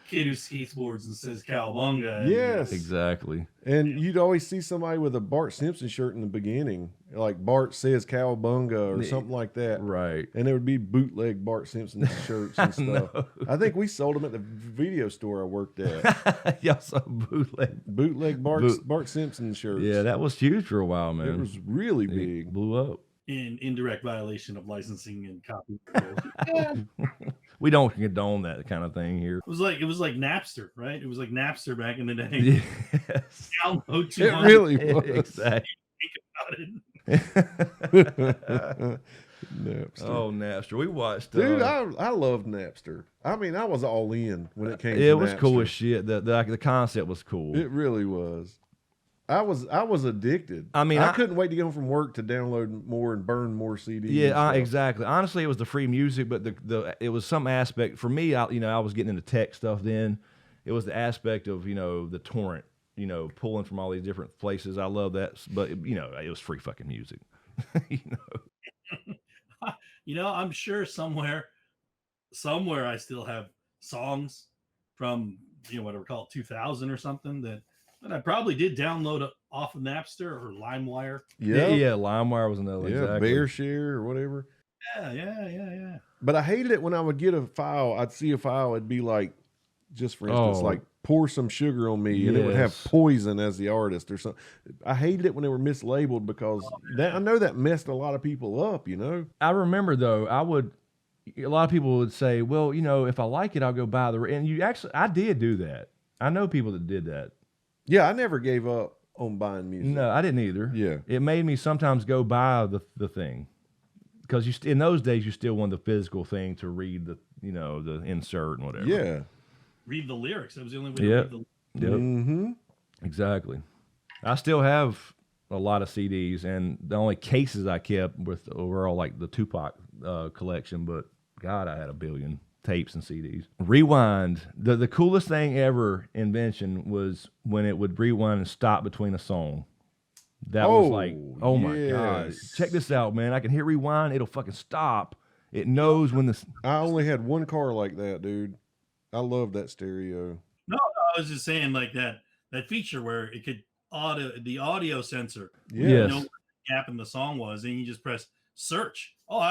Kid who skateboards and says cowabunga. Yes, exactly. And you'd always see somebody with a Bart Simpson shirt in the beginning, like Bart says cowabunga or something like that. Right. And there would be bootleg Bart Simpson shirts and stuff. I think we sold them at the video store I worked at. Y'all saw bootleg Bart Simpson shirts. Yeah, that was huge for a while, man. It was really big. It blew up. In indirect violation of licensing and copyright. We don't condone that kind of thing here. It was like Napster, right? It was like Napster back in the day. Yes. Download it really was. Exactly. Think about it. Napster. Oh, Napster. We watched. Dude, I loved Napster. I mean, I was all in when it came to it was Napster. cool as shit. The concept was cool. It really was. I was addicted. I mean, I couldn't wait to get home from work to download more and burn more CDs. Yeah, exactly. Honestly, it was the free music, but it was some aspect for me. I was getting into tech stuff then. It was the aspect of the torrent, pulling from all these different places. I love that, but it was free fucking music. I'm sure somewhere I still have songs from whatever call it 2000 or something that I probably did download off of Napster or LimeWire. Yeah, LimeWire was another. Yeah, exactly. BearShare or whatever. Yeah. But I hated it when I would get a file. I'd see a file. It'd be like, just for instance, like pour some sugar on me, and it would have Poison as the artist or something. I hated it when they were mislabeled because I know that messed a lot of people up. I remember though, a lot of people would say, well, if I like it, I'll go buy and I did do that. I know people that did that. Yeah, I never gave up on buying music. No, I didn't either. Yeah, it made me sometimes go buy the thing because in those days you still want the physical thing to read the the insert and whatever. Yeah, read the lyrics. That was the only way to read the lyrics. Yep. Mm-hmm. Exactly. I still have a lot of CDs, and the only cases I kept were all like the Tupac collection. But God, I had a billion tapes and CDs. Rewind. The coolest thing ever invention was when it would rewind and stop between a song. That was like, oh my God. Check this out, man. I can hit rewind. It'll fucking stop. It knows when I only had one car like that, dude. I love that stereo. No, I was just saying like that feature where it could the audio sensor. Yes. Know what the gap in the song was, and you just press search. Oh,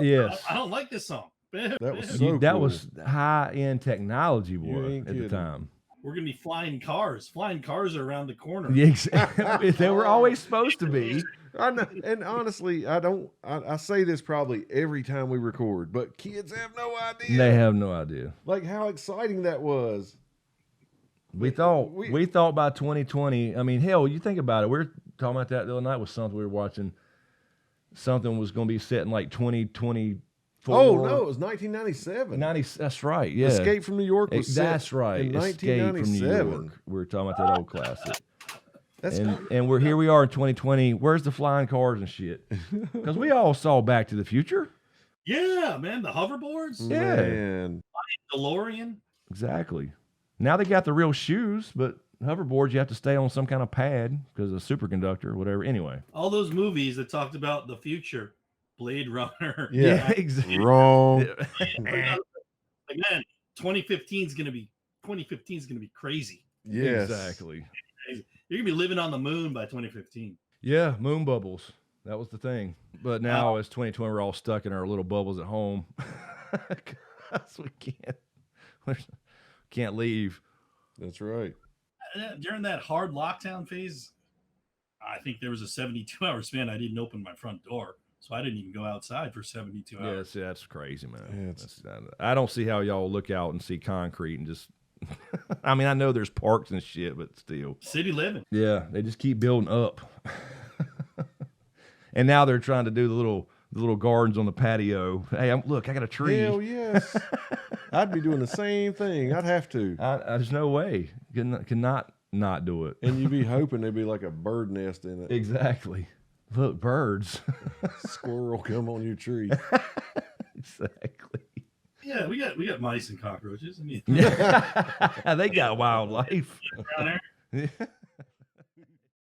yes. I don't like this song. That was so that cool. was high-end technology, boy, at kidding. the time. We're going to be flying cars. Flying cars are around the corner. Yeah, exactly. They were always supposed to be. I know, and honestly, I say this probably every time we record, but kids have no idea. They have no idea. Like how exciting that was. We thought by 2020, I mean, hell, you think about it. We were talking about that the other night with something we were watching. Something was going to be set in like 2024. Oh, no, it was 1997. That's right, yeah. Escape from New York was set that's right. in Escape 1997. from New York. We were talking about that old classic. And we're here we are in 2020. Where's the flying cars and shit? Because we all saw Back to the Future. Yeah, man, the hoverboards. Yeah. Man. DeLorean. Exactly. Now they got the real shoes, but hoverboards, you have to stay on some kind of pad because of superconductor or whatever. Anyway. All those movies that talked about the future. Blade Runner. Yeah, exactly. Wrong. Again, 2015 is gonna be crazy. Yes. Exactly. You're gonna be living on the moon by 2015. Yeah, moon bubbles. That was the thing. But now it's 2020, we're all stuck in our little bubbles at home. Because we can't leave. That's right. During that hard lockdown phase, I think there was a 72-hour span I didn't open my front door. So I didn't even go outside for 72 hours. Yes, that's crazy, man. I don't see how y'all look out and see concrete and just I mean, I know there's parks and shit, but still. City living. Yeah, they just keep building up. And now they're trying to do the little gardens on the patio. Hey, look, I got a tree. Hell yes. I'd be doing the same thing. I'd have to. There's no way. Cannot not do it. And you'd be hoping there'd be like a bird nest in it. Exactly. Look, birds. Squirrel come on your tree. Exactly. Yeah, we got mice and cockroaches. I mean, they got wildlife. Down there. Yeah.